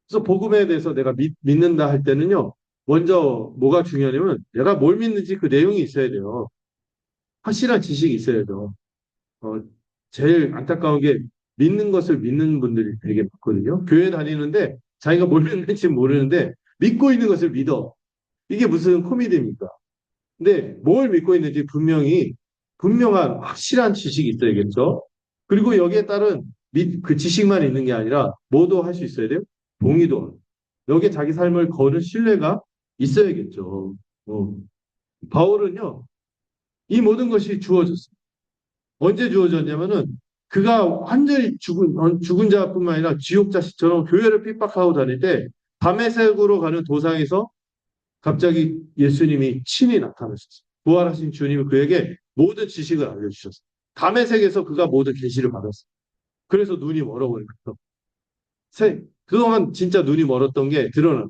그래서 복음에 대해서 내가 믿는다 할 때는요, 먼저 뭐가 중요하냐면 내가 뭘 믿는지 그 내용이 있어야 돼요. 확실한 지식이 있어야 돼요. 어, 제일 안타까운 게 믿는 것을 믿는 분들이 되게 많거든요. 교회 다니는데 자기가 뭘 믿는지 모르는데 믿고 있는 것을 믿어. 이게 무슨 코미디입니까? 근데 뭘 믿고 있는지 분명한 확실한 지식이 있어야겠죠. 그리고 여기에 따른 그 지식만 있는 게 아니라 뭐도 할 수 있어야 돼요? 동의도. 여기에 자기 삶을 거는 신뢰가 있어야겠죠. 어. 바울은요, 이 모든 것이 주어졌어요. 언제 주어졌냐면은 그가 완전히 죽은 자뿐만 아니라 지옥 자식처럼 교회를 핍박하고 다닐 때 다메섹으로 가는 도상에서 갑자기 예수님이 친히 나타나셨어요. 부활하신 주님이 그에게 모든 지식을 알려주셨어요. 다메섹에서 그가 모든 계시를 받았어요. 그래서 눈이 멀어버린 거예요. 그동안 진짜 눈이 멀었던 게 드러나.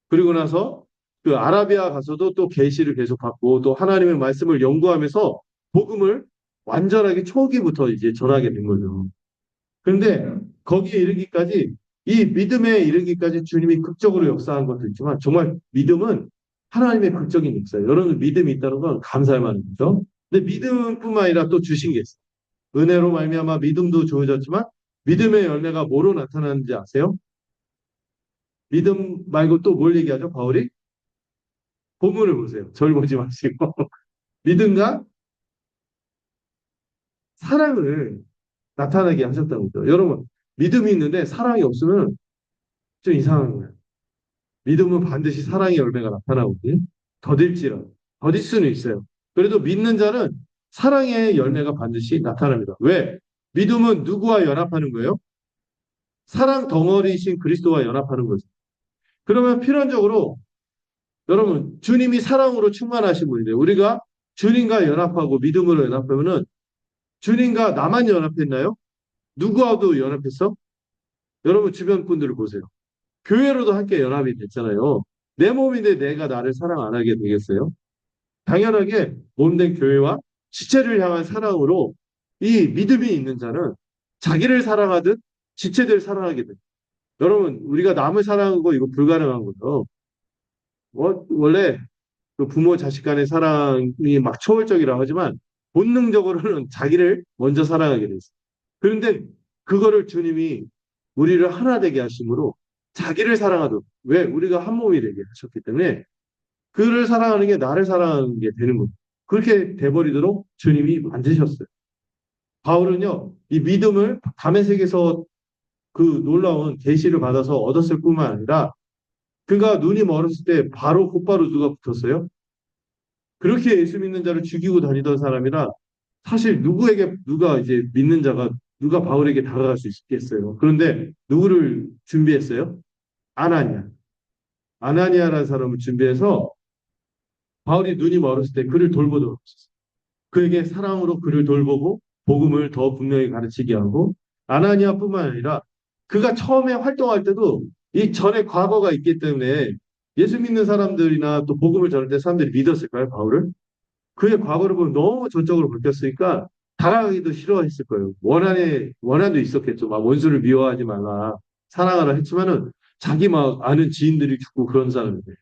그리고 나서 그 아라비아 가서도 또 계시를 계속 받고 또 하나님의 말씀을 연구하면서 복음을 완전하게 초기부터 이제 전하게 된 거죠. 그런데 거기에 이르기까지 이 믿음에 이르기까지 주님이 극적으로 역사한 것도 있지만 정말 믿음은 하나님의 극적인 역사예요. 여러분 믿음이 있다는 건 감사할 만한 거죠. 근데 믿음뿐만 아니라 또 주신 게 있어요. 은혜로 말미암아 믿음도 주어졌지만 믿음의 열매가 뭐로 나타나는지 아세요? 믿음 말고 또 뭘 얘기하죠? 바울이? 본문을 보세요. 절 보지 마시고. 믿음과 사랑을 나타나게 하셨다는 거죠. 여러분, 믿음이 있는데 사랑이 없으면 좀 이상한 거예요. 믿음은 반드시 사랑의 열매가 나타나거든요. 더딜지라도. 더딜 수는 있어요. 그래도 믿는 자는 사랑의 열매가 반드시 나타납니다. 왜? 믿음은 누구와 연합하는 거예요? 사랑 덩어리이신 그리스도와 연합하는 거죠. 그러면 필연적으로 여러분, 주님이 사랑으로 충만하신 분인데 우리가 주님과 연합하고 믿음으로 연합하면은 주님과 나만 연합했나요? 누구와도 연합했어? 여러분 주변 분들을 보세요. 교회로도 함께 연합이 됐잖아요. 내 몸인데 내가 나를 사랑 안 하게 되겠어요? 당연하게 몸된 교회와 지체를 향한 사랑으로 이 믿음이 있는 자는 자기를 사랑하듯 지체들 사랑하게 돼. 여러분 우리가 남을 사랑하는 거 이거 불가능한 거죠. 원래 그 부모 자식 간의 사랑이 막 초월적이라고 하지만 본능적으로는 자기를 먼저 사랑하게 돼 있어요. 그런데 그거를 주님이 우리를 하나 되게 하심으로 자기를 사랑하도록 왜 우리가 한 몸이 되게 하셨기 때문에 그를 사랑하는 게 나를 사랑하는 게 되는 거예요. 그렇게 돼버리도록 주님이 만드셨어요. 바울은요, 이 믿음을 다메섹에서 그 놀라운 계시를 받아서 얻었을 뿐만 아니라 그가 눈이 멀었을 때 바로 곧바로 누가 붙었어요? 그렇게 예수 믿는 자를 죽이고 다니던 사람이라 사실 누가 이제 믿는 자가 누가 바울에게 다가갈 수 있겠어요. 그런데 누구를 준비했어요? 아나니아. 아나니아라는 사람을 준비해서 바울이 눈이 멀었을 때 그를 돌보도록 했어요. 그에게 사랑으로 그를 돌보고 복음을 더 분명히 가르치게 하고 아나니아뿐만 아니라 그가 처음에 활동할 때도 이 전에 과거가 있기 때문에 예수 믿는 사람들이나 또 복음을 전할 때 사람들이 믿었을까요, 바울을? 그의 과거를 보면 너무 전적으로 바뀌었으니까 다가가기도 싫어했을 거예요. 원한도 있었겠죠. 막 원수를 미워하지 말라, 사랑하라 했지만은 자기 막 아는 지인들이 죽고 그런 사람인데.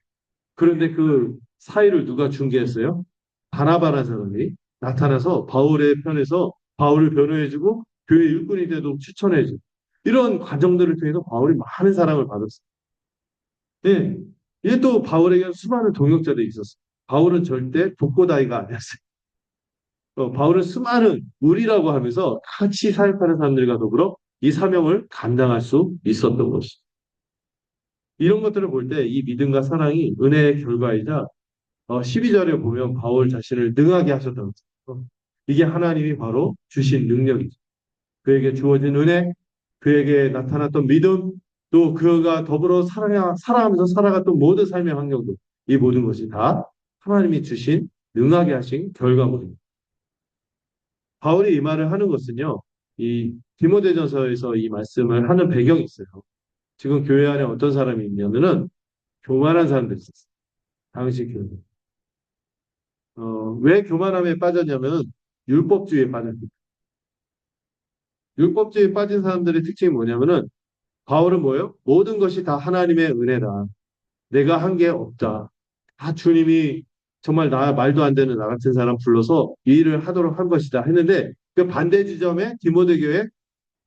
그런데 그 사이를 누가 중개했어요? 바나바라는 사람이 나타나서 바울의 편에서 바울을 변호해주고 교회 일꾼이 되도록 추천해주고 이런 과정들을 통해서 바울이 많은 사랑을 받았어요. 예. 이게 또 바울에게 수많은 동역자들이 있었어요. 바울은 절대 독고다이가 아니었어요. 바울은 수많은 우리라고 하면서 같이 사역하는 사람들과 더불어 이 사명을 감당할 수 있었던 것이죠. 이런 것들을 볼 때 이 믿음과 사랑이 은혜의 결과이자 12절에 보면 바울 자신을 능하게 하셨다고 했어요. 이게 하나님이 바로 주신 능력이죠. 그에게 주어진 은혜, 그에게 나타났던 믿음, 또 그가 더불어 살아가면서 살아갔던 모든 삶의 환경도 이 모든 것이 다 하나님이 주신 능하게 하신 결과물입니다. 바울이 이 말을 하는 것은요, 이 디모데전서에서 이 말씀을 하는 배경이 있어요. 지금 교회 안에 어떤 사람이 있냐면은 교만한 사람들이 있었어요. 당시 교회. 왜 교만함에 빠졌냐면 율법주의에 빠졌습니다. 율법주의에 빠진 사람들의 특징이 뭐냐면은 바울은 뭐예요? 모든 것이 다 하나님의 은혜다. 내가 한 게 없다. 다 주님이 정말 나 말도 안 되는 나 같은 사람 불러서 이 일을 하도록 한 것이다 했는데 그 반대 지점에 디모데 교회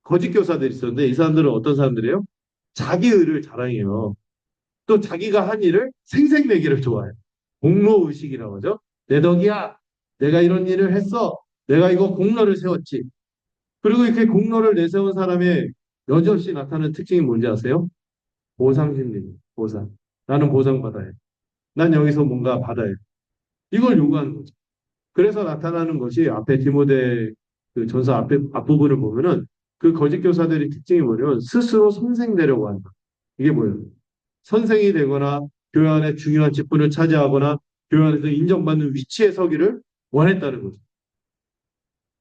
거짓 교사들이 있었는데 이 사람들은 어떤 사람들이에요? 자기 의를 자랑해요. 또 자기가 한 일을 생색내기를 좋아해요. 공로 의식이라고 하죠. 내 덕이야. 내가 이런 일을 했어. 내가 이거 공로를 세웠지. 그리고 이렇게 공로를 내세운 사람의 여지없이 나타나는 특징이 뭔지 아세요? 보상심리. 보상. 나는 보상받아야 해. 난 여기서 뭔가 받아야 해. 이걸 요구하는 거죠. 그래서 나타나는 것이 앞에 디모데 그 전서 앞부분을 보면은 그 거짓 교사들의 특징이 뭐냐면 스스로 선생되려고 한다. 이게 뭐예요? 선생이 되거나 교회 안에 중요한 직분을 차지하거나 교회 안에서 인정받는 위치에 서기를 원했다는 거죠.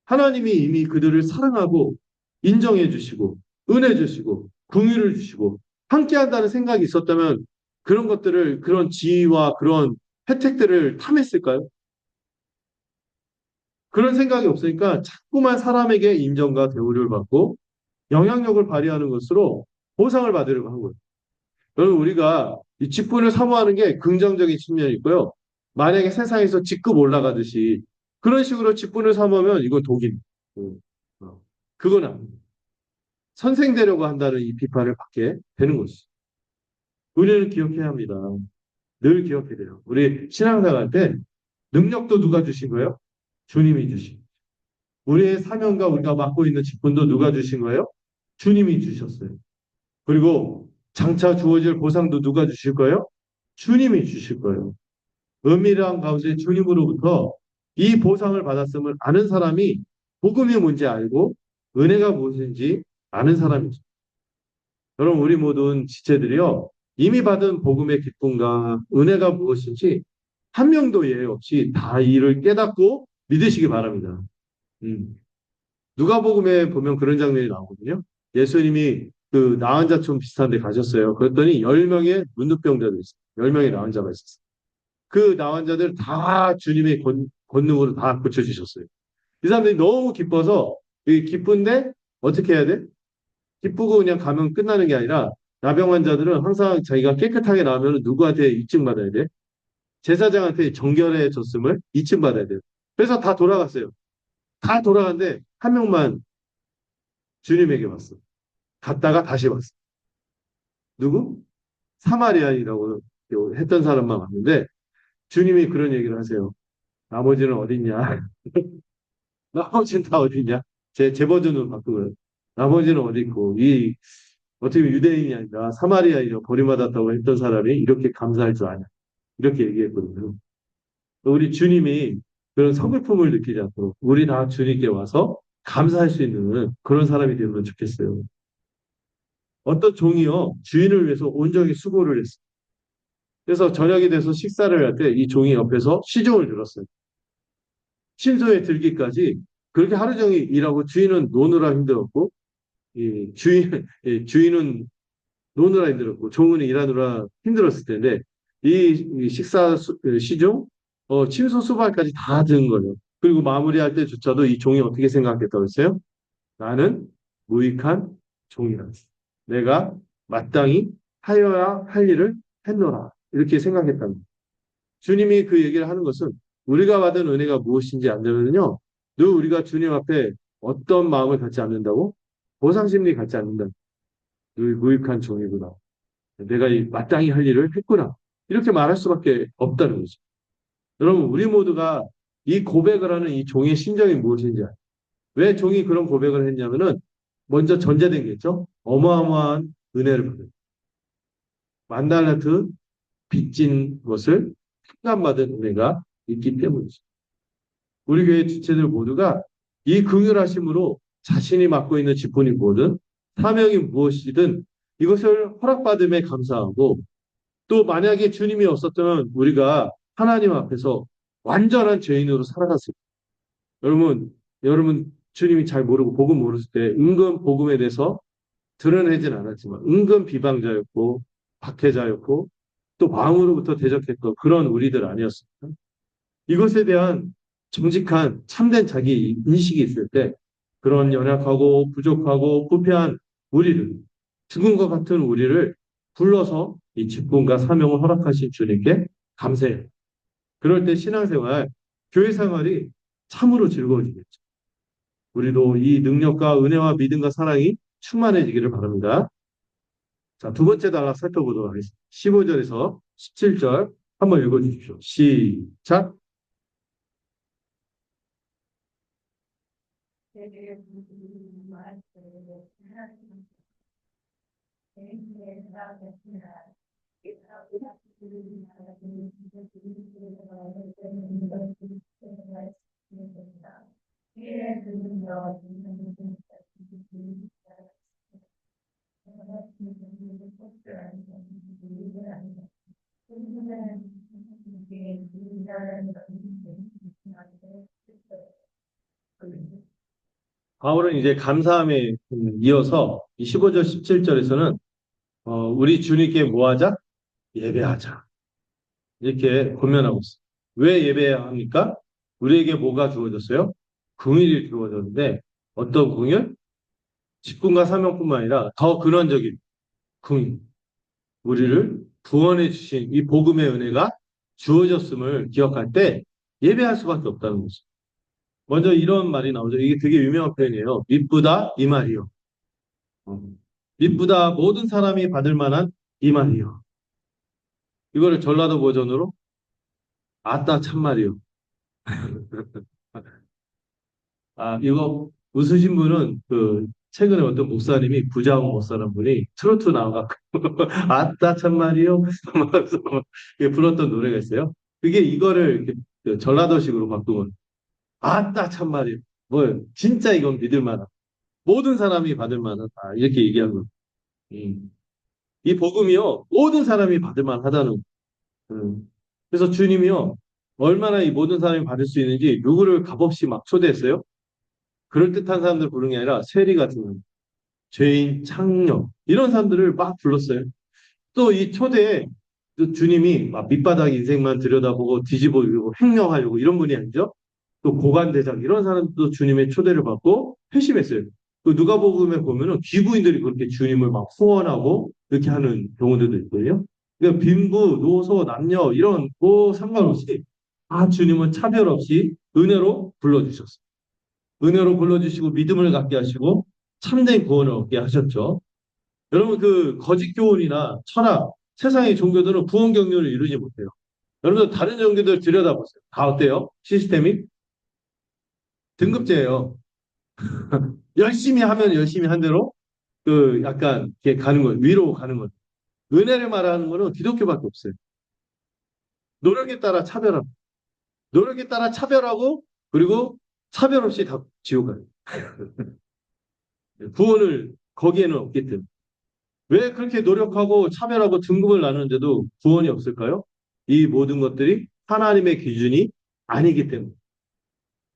하나님이 이미 그들을 사랑하고 인정해 주시고 은혜 주시고 긍휼을 주시고 함께 한다는 생각이 있었다면 그런 것들을 그런 지위와 그런 혜택들을 탐했을까요? 그런 생각이 없으니까 자꾸만 사람에게 인정과 대우를 받고 영향력을 발휘하는 것으로 보상을 받으려고 한 거예요. 여러분 우리가 이 직분을 사모하는 게 긍정적인 측면이 있고요. 만약에 세상에서 직급 올라가듯이 그런 식으로 직분을 사모하면 이건 독인. 그건 아닙니다. 선생되려고 한다는 이 비판을 받게 되는 것이죠. 우리는 기억해야 합니다. 늘 기억해야 돼요. 우리 신앙생활 할 때 능력도 누가 주신 거예요? 주님이 주신. 우리의 사명과 우리가 맡고 있는 직분도 누가 주신 거예요? 주님이 주셨어요. 그리고 장차 주어질 보상도 누가 주실 거예요? 주님이 주실 거예요. 은밀한 가운데 주님으로부터 이 보상을 받았음을 아는 사람이 복음이 뭔지 알고 은혜가 무엇인지 아는 사람이죠. 여러분 우리 모든 지체들이요. 이미 받은 복음의 기쁨과 은혜가 무엇인지 한 명도 예외 없이 다 이를 깨닫고 믿으시기 바랍니다. 음. 누가복음에 보면 그런 장면이 나오거든요. 예수님이 그 나은 자촌 비슷한 데 가셨어요. 그랬더니 10명의 문둥병자들이 있어요. 10명의 나은 자가 있었어요. 그 나은 자들 다 주님의 권능으로 다 고쳐주셨어요. 이 사람들이 너무 기뻐서 기쁜데 어떻게 해야 돼? 기쁘고 그냥 가면 끝나는 게 아니라 나병 환자들은 항상 자기가 깨끗하게 나오면 누구한테 입증받아야 돼? 제사장한테 정결해 줬음을 입증받아야 돼요. 그래서 다 돌아갔어요. 다 돌아갔는데 한 명만 주님에게 왔어. 갔다가 다시 왔어. 누구? 사마리아인이라고 했던 사람만 왔는데 주님이 그런 얘기를 하세요. 나머지는 어딨냐? 나머지는 다 어딨냐? 제 버전으로 바꾸고요. 나머지는 어디 있고 이 어떻게 유대인이 아니라 사마리아인으로 버림받았다고 했던 사람이 이렇게 감사할 줄 아냐? 이렇게 얘기했거든요. 우리 주님이 그런 서글픔을 느끼지 않도록 우리 다 주님께 와서 감사할 수 있는 그런 사람이 되면 좋겠어요. 어떤 종이요 주인을 위해서 온종일 수고를 했어요. 그래서 저녁이 돼서 식사를 할 때 이 종이 옆에서 시중을 들었어요. 침소에 들기까지 그렇게 하루 종일 일하고 주인은 노느라 힘들었고 이 주인은 노느라 힘들었고 종은 일하느라 힘들었을 텐데 이 시중 침소 수발까지 다 든 거예요. 그리고 마무리할 때조차도 이 종이 어떻게 생각했다고 했어요? 나는 무익한 종이라. 내가 마땅히 하여야 할 일을 했노라. 이렇게 생각했답니다. 주님이 그 얘기를 하는 것은 우리가 받은 은혜가 무엇인지 안다면요. 늘 우리가 주님 앞에 어떤 마음을 갖지 않는다고? 보상심리 갖지 않는다. 늘 무익한 종이구나. 내가 이 마땅히 할 일을 했구나. 이렇게 말할 수밖에 없다는 거죠. 여러분, 우리 모두가 이 고백을 하는 이 종의 심정이 무엇인지 알아요. 왜 종이 그런 고백을 했냐면은 먼저 전제된 게 있죠. 어마어마한 은혜를 받은 만달라트 빚진 것을 탕감받은 은혜가 있기 때문이죠. 우리 교회 지체들 모두가 이 긍휼하심으로 자신이 맡고 있는 직분이 뭐든 사명이 무엇이든 이것을 허락받음에 감사하고 또 만약에 주님이 없었다면 우리가 하나님 앞에서 완전한 죄인으로 살아갔을 때 여러분 주님이 잘 모르고 복음 모르실 때 은근 복음에 대해서 드러내진 않았지만 은근 비방자였고 박해자였고 또 마음으로부터 대적했던 그런 우리들 아니었습니까? 이것에 대한 정직한 참된 자기 인식이 있을 때 그런 연약하고 부족하고 부패한 우리를 죽은 것 같은 우리를 불러서 이 직분과 사명을 허락하신 주님께 감사해요. 그럴 때 신앙생활, 교회 생활이 참으로 즐거워지겠죠. 우리도 이 능력과 은혜와 믿음과 사랑이 충만해지기를 바랍니다. 자, 두 번째 단락 살펴보도록 하겠습니다. 15절에서 17절 한번 읽어주십시오. 시작. 바울은 이제 감사함에 이어서 이 15절, 17절에서는 우리 주님께 뭐 하자? 예배하자. 이렇게 권면하고 있어요. 왜 예배해야 합니까? 우리에게 뭐가 주어졌어요? 긍휼이 주어졌는데 어떤 긍휼? 직분과 사명뿐만 아니라 더 근원적인 긍휼. 우리를 구원해 주신 이 복음의 은혜가 주어졌음을 기억할 때 예배할 수밖에 없다는 거죠. 먼저 이런 말이 나오죠. 이게 되게 유명한 표현이에요. 미쁘다 이 말이요. 어. 미쁘다 모든 사람이 받을 만한 이 말이요. 이거를 전라도 버전으로 아따 참말이요. 아, 이거 웃으신 분은 그 최근에 어떤 목사님이 부자원 목사라는 분이 트로트 나와갖고 아따 참말이요. 하면서 불렀던 노래가 있어요. 그게 이거를 이렇게 그 전라도식으로 바꾼 건 아따 참말이요. 뭐 진짜 이건 믿을 만한 모든 사람이 받을 만한 이렇게 얘기한 거. 이 복음이요 모든 사람이 받을 만하다는. 그래서 주님이요 얼마나 이 모든 사람이 받을 수 있는지 누구를 값없이 막 초대했어요. 그럴듯한 사람들 부르는 게 아니라 세리 같은 죄인, 창녀 이런 사람들을 막 불렀어요. 또 이 초대에 또 주님이 막 밑바닥 인생만 들여다보고 뒤집어 이고 횡령하려고 이런 분이 아니죠. 또 고관대장 이런 사람도 주님의 초대를 받고 회심했어요. 그 누가복음에 보면은 귀부인들이 그렇게 주님을 막 후원하고 이렇게 하는 경우들도 있거든요. 그러니까 빈부, 노소, 남녀 이런 뭐 상관없이 주님은 차별 없이 은혜로 불러주셨어요. 은혜로 불러주시고 믿음을 갖게 하시고 참된 구원을 얻게 하셨죠. 여러분 그 거짓 교훈이나 철학, 세상의 종교들은 구원 경륜을 이루지 못해요. 여러분 다른 종교들 들여다보세요. 다 어때요? 시스템이 등급제예요. 열심히 하면 열심히 한 대로 그 약간 이렇게 가는 거예요. 위로 가는 거예요. 은혜를 말하는 거는 기독교밖에 없어요. 노력에 따라 차별하고 노력에 따라 차별하고 그리고 차별 없이 다 지옥 가요. 구원을 거기에는 없기 때문에. 왜 그렇게 노력하고 차별하고 등급을 나누는데도 구원이 없을까요? 이 모든 것들이 하나님의 기준이 아니기 때문에.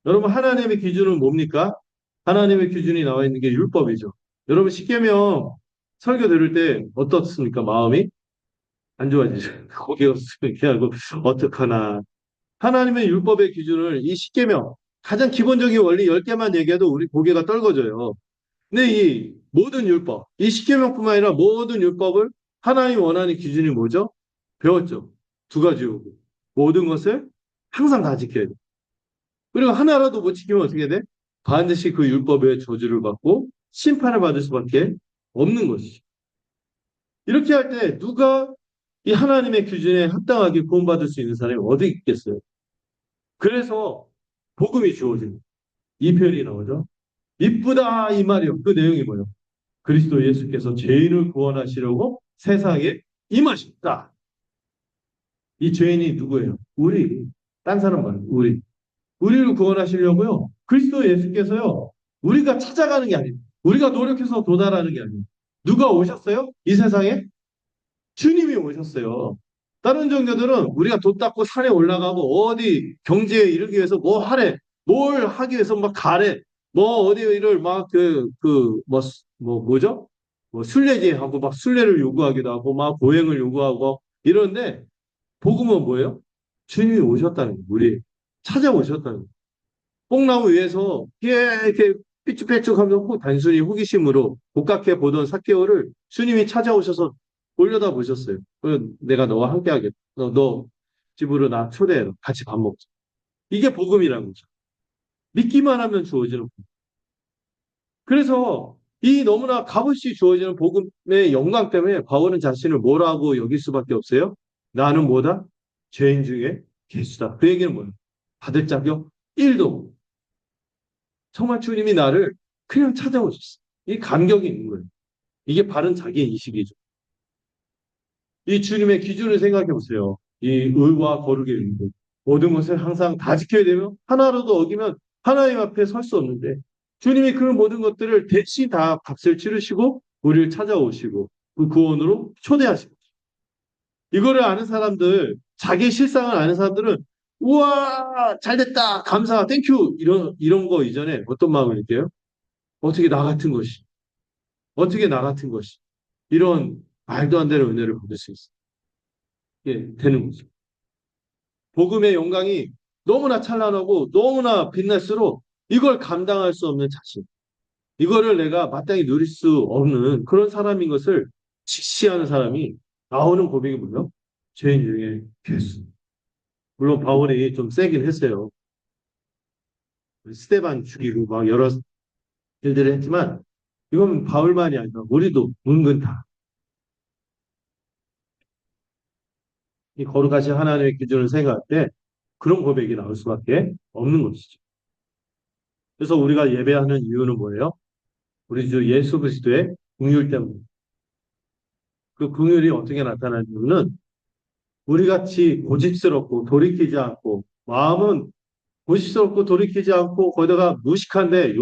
여러분 하나님의 기준은 뭡니까? 하나님의 기준이 나와 있는 게 율법이죠. 여러분 십계명 설교 들을 때 어떻습니까? 마음이 안 좋아지죠. 고개가 숙이게 하고 어떡하나. 하나님의 율법의 기준을 이 십계명 가장 기본적인 원리 10개만 얘기해도 우리 고개가 떨궈져요. 근데 이 모든 율법, 이 십계명뿐만 아니라 모든 율법을 하나님 원하는 기준이 뭐죠? 배웠죠. 두 가지고 모든 것을 항상 다 지켜야 돼. 그리고 하나라도 못 지키면 어떻게 돼? 반드시 그 율법의 저주를 받고 심판을 받을 수밖에 없는 것이죠. 이렇게 할 때 누가 이 하나님의 기준에 합당하게 구원받을 수 있는 사람이 어디 있겠어요? 그래서 복음이 주어진 이 표현이 나오죠. 이쁘다 이 말이요. 그 내용이 뭐예요? 그리스도 예수께서 죄인을 구원하시려고 세상에 임하셨다. 이 죄인이 누구예요? 우리. 딴 사람 말고 우리. 우리를 구원하시려고요. 그리스도 예수께서요. 우리가 찾아가는 게 아니에요. 우리가 노력해서 도달하는 게 아니에요. 누가 오셨어요? 이 세상에? 주님이 오셨어요. 다른 종교들은 우리가 돛 닦고 산에 올라가고 어디 경제에 이르기 위해서 뭐 하래, 뭘 하기 위해서 막 가래, 뭐 어디를 막 뭐죠? 뭐 순례제하고 막 순례를 요구하기도 하고 막 보행을 요구하고 이러는데 복음은 뭐예요? 주님이 오셨다는 거예요. 우리 찾아오셨다는 거예요. 뽕나무 위에서 이렇게 삐쭉빼쭉하면서 단순히 호기심으로 복각해 보던 삭개오를 주님이 찾아오셔서 올려다 보셨어요. 내가 너와 함께 하겠다. 너 집으로 나 초대해라. 같이 밥 먹자. 이게 복음이라는 거죠. 믿기만 하면 주어지는 복음. 그래서 이 너무나 값없이 주어지는 복음의 영광 때문에 바울은 자신을 뭐라고 여길 수밖에 없어요? 나는 뭐다? 죄인 중에 괴수다. 그 얘기는 뭐예요? 받을 자격 1도. 정말 주님이 나를 그냥 찾아오셨어. 이 감격이 있는 거예요. 이게 바른 자기 인식이죠. 이 주님의 기준을 생각해 보세요. 이 의와 거룩의 의무. 모든 것을 항상 다 지켜야 되며 하나라도 어기면 하나님 앞에 설 수 없는데 주님이 그 모든 것들을 대신 다 값을 치르시고 우리를 찾아오시고 그 구원으로 초대하시고 이거를 아는 사람들 자기 실상을 아는 사람들은 우와 잘됐다 감사 땡큐 이런 거 이전에 어떤 마음을 느껴요? 어떻게 나 같은 것이 어떻게 나 같은 것이 이런 말도 안 되는 은혜를 받을 수 있어. 예, 되는 거죠. 복음의 영광이 너무나 찬란하고 너무나 빛날수록 이걸 감당할 수 없는 자신. 이거를 내가 마땅히 누릴 수 없는 그런 사람인 것을 직시하는 사람이 나오는 고백이 뭐예요? 죄인 중에 괴수. 물론 바울이 좀 세긴 했어요. 스테반 죽이고 막 여러 일들을 했지만 이건 바울만이 아니라 우리도 은근 다 이 거룩하신 하나님의 기준을 생각할 때 그런 고백이 나올 수밖에 없는 것이죠. 그래서 우리가 예배하는 이유는 뭐예요? 우리 주 예수 그리스도의 긍휼 때문에. 그 긍휼이 어떻게 나타나냐면은 우리 같이 고집스럽고 돌이키지 않고 마음은 고집스럽고 돌이키지 않고 거기다가 무식한데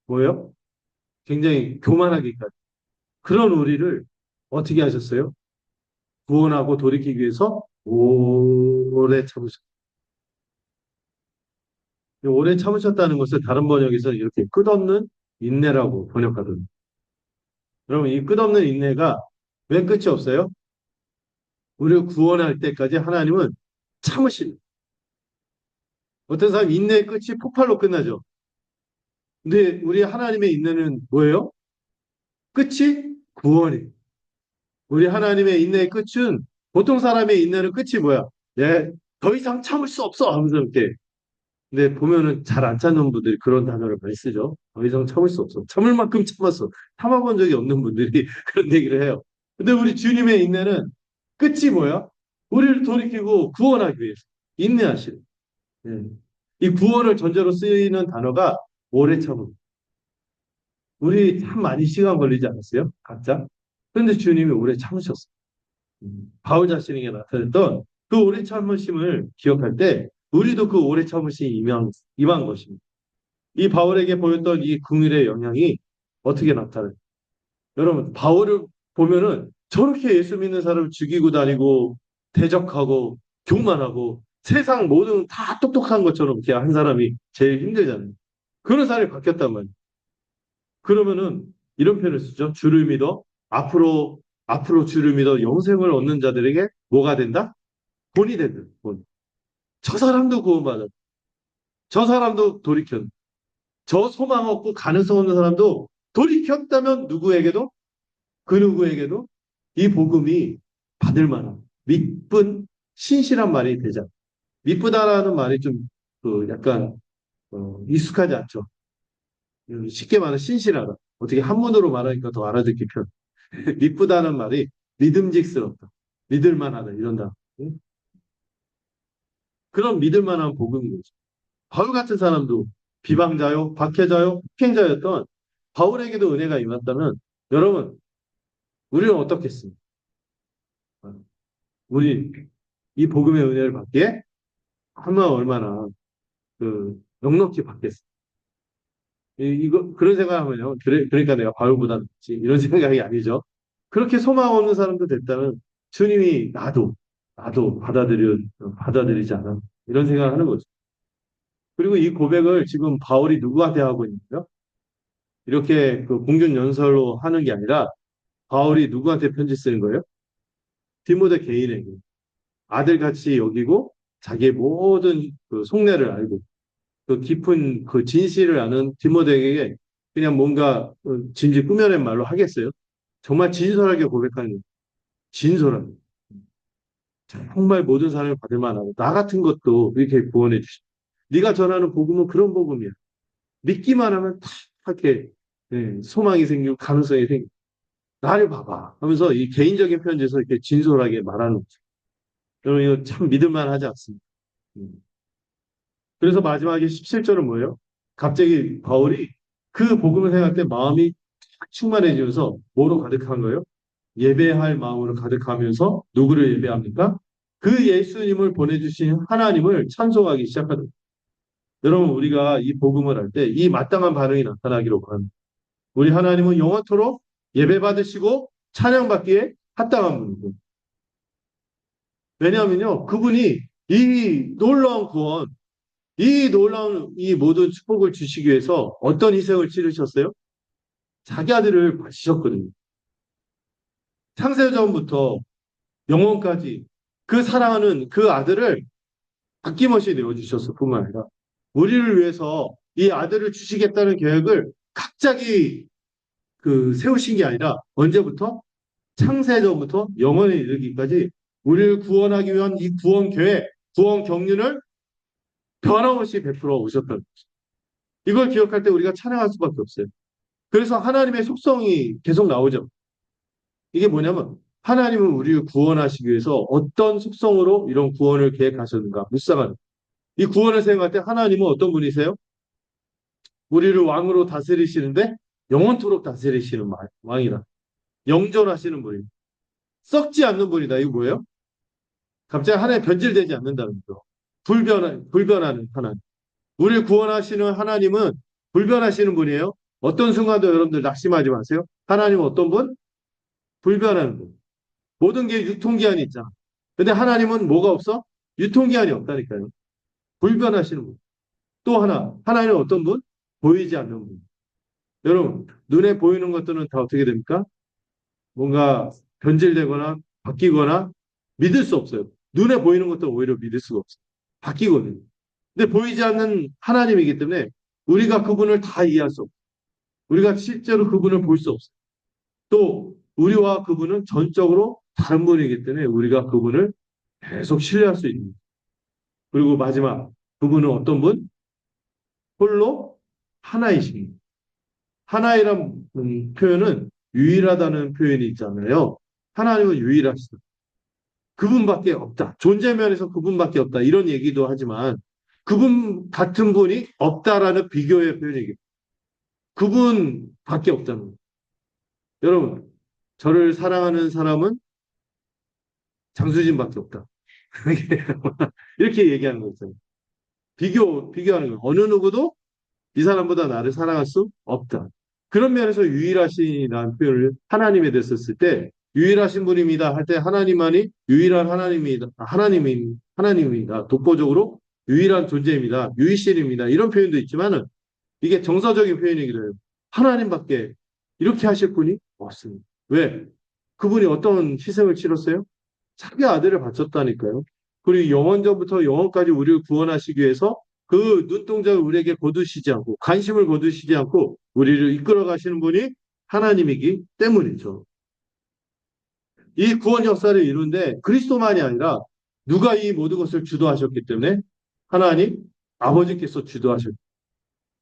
뭐예요? 굉장히 교만하기까지 그런 우리를 어떻게 하셨어요? 구원하고 돌이키기 위해서 오래 참으셨어요. 오래 참으셨다는 것을 다른 번역에서 이렇게 끝없는 인내라고 번역하거든요. 여러분, 이 끝없는 인내가 왜 끝이 없어요? 우리를 구원할 때까지 하나님은 참으신. 어떤 사람 인내의 끝이 폭발로 끝나죠. 근데 우리 하나님의 인내는 뭐예요? 끝이 구원이에요. 우리 하나님의 인내의 끝은 보통 사람의 인내는 끝이 뭐야? 더 이상 참을 수 없어 하면서 이렇게. 근데 보면은 잘 안 참는 분들이 그런 단어를 많이 쓰죠. 더 이상 참을 수 없어. 참을 만큼 참았어. 참아본 적이 없는 분들이 그런 얘기를 해요. 근데 우리 주님의 인내는 끝이 뭐야? 우리를 돌이키고 구원하기 위해서 인내하시는. 예. 이 구원을 전제로 쓰이는 단어가 오래 참음. 우리 참 많이 시간 걸리지 않았어요? 각자? 그런데 주님이 오래 참으셨어요. 바울 자신에게 나타냈던 그 오래 참으심을 기억할 때 우리도 그 오래 참으심이 임한 것입니다. 이 바울에게 보였던 이 긍휼의 영향이 어떻게 나타나요? 여러분, 바울을 보면은 저렇게 예수 믿는 사람을 죽이고 다니고 대적하고 교만하고 세상 모든 다 똑똑한 것처럼 이렇게 한 사람이 제일 힘들잖아요. 그런 사람이 바뀌었단 말이에요. 그러면은 이런 표현을 쓰죠. 주를 믿어 앞으로 주를 믿어 영생을 얻는 자들에게 뭐가 된다? 본이 된다. 본. 저 사람도 구원받아. 저 사람도 돌이켰. 저 소망 없고 가능성 없는 사람도 돌이켰다면 누구에게도 그 누구에게도 이 복음이 받을 만한 믿분 신실한 말이 되자. 믿부다라는 말이 좀 약간 익숙하지 않죠. 쉽게 말하면 신실하다. 어떻게 한문으로 말하니까 더 알아듣기 편. 미쁘다는 말이 믿음직스럽다. 믿을만하다. 이런다. 응? 그런 믿을만한 복음인 거죠. 바울 같은 사람도 비방자요, 박해자요, 폭행자였던 바울에게도 은혜가 임했다면 여러분, 우리는 어떻겠습니까? 우리 이 복음의 은혜를 받기에 하면 얼마나 넉넉히 받겠습니까? 이거 그런 생각하면요. 그러니까 내가 바울보다 낫지 이런 생각이 아니죠. 그렇게 소망 없는 사람도 됐다면 주님이 나도 받아들이지 않아 이런 생각을 하는 거죠. 그리고 이 고백을 지금 바울이 누구한테 하고 있는데요? 이렇게 공중 연설로 하는 게 아니라 바울이 누구한테 편지 쓰는 거예요? 디모데 개인에게 아들같이 여기고 자기의 모든 속내를 알고 깊은 진실을 아는 디모데에게 그냥 뭔가 진지 꾸며낸 말로 하겠어요? 정말 진솔하게 고백하는 거예요. 진솔하게. 정말 모든 사람을 받을 만하고 나 같은 것도 이렇게 구원해 주시고 네가 전하는 복음은 그런 복음이야. 믿기만 하면 다 이렇게 소망이 생기고 가능성이 생기고 나를 봐봐 하면서 이 개인적인 편지에서 이렇게 진솔하게 말하는 거죠. 여러분 이거 참 믿을만 하지 않습니다. 음. 그래서 마지막에 17절은 뭐예요? 갑자기 바울이 그 복음을 생각할 때 마음이 탁 충만해지면서 뭐로 가득한 거예요? 예배할 마음으로 가득하면서 누구를 예배합니까? 그 예수님을 보내주신 하나님을 찬송하기 시작하는 거예요. 여러분 우리가 이 복음을 할 때 이 마땅한 반응이 나타나기로 합니다. 우리 하나님은 영원토록 예배받으시고 찬양받기에 합당한 분이고 왜냐하면요 그분이 이 놀라운 구원 이 놀라운 이 모든 축복을 주시기 위해서 어떤 희생을 치르셨어요? 자기 아들을 바치셨거든요. 창세전부터 영원까지 그 사랑하는 그 아들을 아낌없이 내어주셨을 뿐만 아니라 우리를 위해서 이 아들을 주시겠다는 계획을 갑자기 세우신 게 아니라 언제부터? 창세전부터 영원에 이르기까지 우리를 구원하기 위한 이 구원 계획, 구원 경륜을 변함없이 베풀어 오셨다는 거죠. 이걸 기억할 때 우리가 찬양할 수밖에 없어요. 그래서 하나님의 속성이 계속 나오죠. 이게 뭐냐면 하나님은 우리를 구원하시기 위해서 어떤 속성으로 이런 구원을 계획하셨는가 묵상하는 이 구원을 생각할 때 하나님은 어떤 분이세요? 우리를 왕으로 다스리시는데 영원토록 다스리시는 왕이다. 영존하시는 분이다. 썩지 않는 분이다. 이거 뭐예요? 갑자기 하나님 변질되지 않는다는 거. 불변하는 하나님. 우리를 구원하시는 하나님은 불변하시는 분이에요. 어떤 순간도 여러분들 낙심하지 마세요. 하나님은 어떤 분? 불변하는 분. 모든 게 유통기한이 있잖아. 근데 하나님은 뭐가 없어? 유통기한이 없다니까요. 불변하시는 분. 또 하나, 하나님은 어떤 분? 보이지 않는 분. 여러분, 눈에 보이는 것들은 다 어떻게 됩니까? 뭔가 변질되거나 바뀌거나 믿을 수 없어요. 눈에 보이는 것들은 오히려 믿을 수가 없어요. 바뀌거든요. 근데 보이지 않는 하나님이기 때문에 우리가 그분을 다 이해할 수 없어요. 우리가 실제로 그분을 볼 수 없어요. 또 우리와 그분은 전적으로 다른 분이기 때문에 우리가 그분을 계속 신뢰할 수 있는. 그리고 마지막 그분은 어떤 분? 홀로 하나이십니다. 하나이란 표현은 유일하다는 표현이 있잖아요. 하나님은 유일하시다. 그분밖에 없다. 존재 면에서 그분밖에 없다. 이런 얘기도 하지만 그분 같은 분이 없다라는 비교의 표현이기. 그분밖에 없다는 거예요. 여러분, 저를 사랑하는 사람은 장수진밖에 없다. 이렇게 얘기하는 거죠. 비교하는 거예요. 어느 누구도 이 사람보다 나를 사랑할 수 없다. 그런 면에서 유일하시라는 표현을 하나님에 대해서 쓸 때 유일하신 분입니다 할 때 하나님만이 유일한 하나님이다. 하나님입니다. 독보적으로 유일한 존재입니다. 유일신입니다. 이런 표현도 있지만은 이게 정서적인 표현이기도 해요. 하나님밖에 이렇게 하실 분이 없습니다. 왜? 그분이 어떤 희생을 치렀어요? 자기 아들을 바쳤다니까요. 그리고 영원전부터 영원까지 우리를 구원하시기 위해서 그 눈동자를 우리에게 거두시지 않고 관심을 거두시지 않고 우리를 이끌어 가시는 분이 하나님이기 때문이죠. 이 구원 역사를 이루는데 그리스도만이 아니라 누가 이 모든 것을 주도하셨기 때문에 하나님 아버지께서 주도하셨고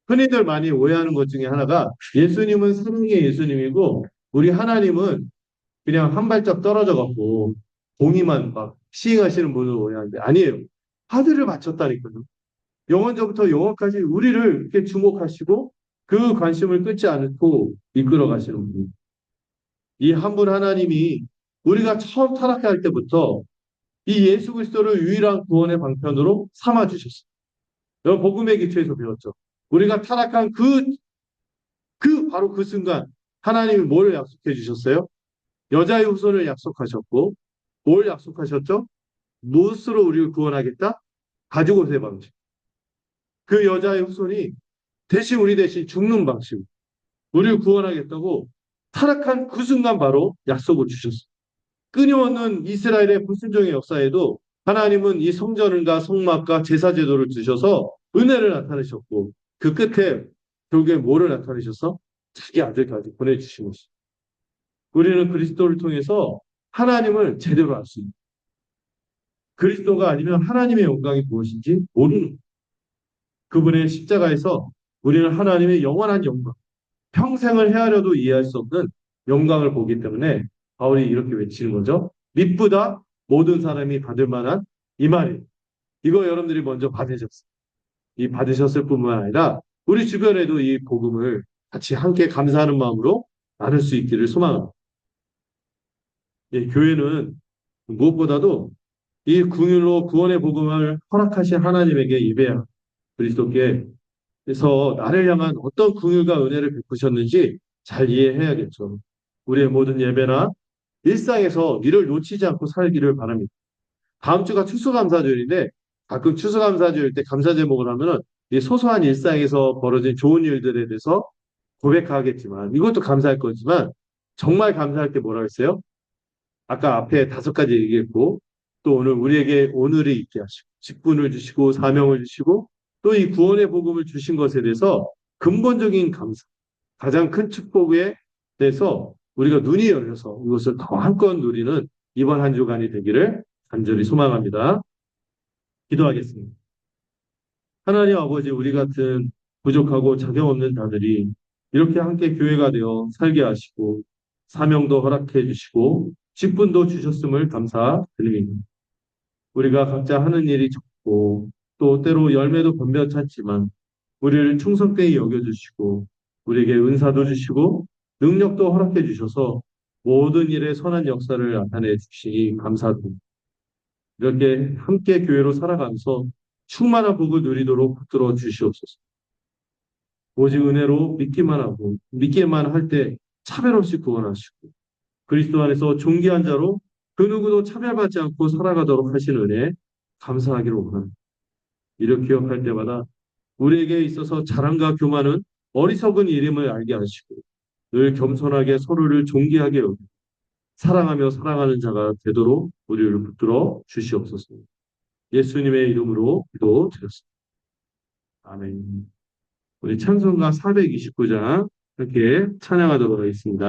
흔히들 많이 오해하는 것 중에 하나가 예수님은 사랑의 예수님이고 우리 하나님은 그냥 한 발짝 떨어져 갖고 공의만 막 시행하시는 분을 원하는데 아니에요. 하늘을 바쳤다니까요. 영원전부터 영원까지 우리를 이렇게 주목하시고 그 관심을 끊지 않고 이끌어 가시는 분. 이 한 분 하나님이 우리가 처음 타락할 때부터 이 예수 그리스도를 유일한 구원의 방편으로 삼아 주셨어요. 여러분 복음의 기초에서 배웠죠. 우리가 타락한 바로 그 순간 하나님이 뭘 약속해 주셨어요? 여자의 후손을 약속하셨고 뭘 약속하셨죠? 무엇으로 우리를 구원하겠다? 가죽옷의 방식. 그 여자의 후손이 대신 우리 대신 죽는 방식. 우리를 구원하겠다고 타락한 그 순간 바로 약속을 주셨어요. 끊임없는 이스라엘의 불순종의 역사에도 하나님은 이 성전과 성막과 제사 제도를 주셔서 은혜를 나타내셨고 그 끝에 결국에 뭐를 나타내셔서 자기 아들까지 보내주신 것이죠. 우리는 그리스도를 통해서 하나님을 제대로 알 수 있는 그리스도가 아니면 하나님의 영광이 무엇인지 모르는 그분의 십자가에서 우리는 하나님의 영원한 영광 평생을 헤아려도 이해할 수 없는 영광을 보기 때문에 바울이 이렇게 외치는 거죠. 믿보다 모든 사람이 받을 만한 이 말이에요. 이거 여러분들이 먼저 받으셨어요. 이 받으셨을 뿐만 아니라 우리 주변에도 이 복음을 같이 함께 감사하는 마음으로 나눌 수 있기를 소망합니다. 예, 교회는 무엇보다도 이 궁율로 구원의 복음을 허락하신 하나님에게 예배하고 그리스도께 그래서 나를 향한 어떤 긍휼과 은혜를 베푸셨는지 잘 이해해야겠죠. 우리의 모든 예배나 일상에서 이를 놓치지 않고 살기를 바랍니다. 다음 주가 추수감사절인데 가끔 추수감사절 때 감사 제목을 하면은 이 소소한 일상에서 벌어진 좋은 일들에 대해서 고백하겠지만 이것도 감사할 거지만 정말 감사할 게 뭐라고 했어요? 아까 앞에 5가지 얘기했고 또 오늘 우리에게 오늘이 있게 하시고 직분을 주시고 사명을 주시고 또 이 구원의 복음을 주신 것에 대해서 근본적인 감사, 가장 큰 축복에 대해서 우리가 눈이 열려서 이것을 더 한껏 누리는 이번 한 주간이 되기를 간절히 소망합니다. 기도하겠습니다. 하나님 아버지 우리 같은 부족하고 자격 없는 자들이 이렇게 함께 교회가 되어 살게 하시고 사명도 허락해 주시고 직분도 주셨음을 감사드립니다. 우리가 각자 하는 일이 적고 또 때로 열매도 변변찮지만 우리를 충성되이 여겨주시고 우리에게 은사도 주시고 능력도 허락해 주셔서 모든 일에 선한 역사를 나타내 주시니 감사드립니다. 이렇게 함께 교회로 살아가면서 충만한 복을 누리도록 붙들어 주시옵소서. 오직 은혜로 믿기만 하고 믿기만 할 때 차별 없이 구원하시고 그리스도 안에서 존귀한 자로 그 누구도 차별받지 않고 살아가도록 하시는 은혜 감사하기로 원합니다. 이렇게 기억할 때마다 우리에게 있어서 자랑과 교만은 어리석은 일임을 알게 하시고 늘 겸손하게 서로를 존귀하게 여기고 사랑하며 사랑하는 자가 되도록 우리를 붙들어 주시옵소서. 예수님의 이름으로 기도드렸습니다. 아멘. 우리 찬송가 429장 함께 찬양하도록 하겠습니다.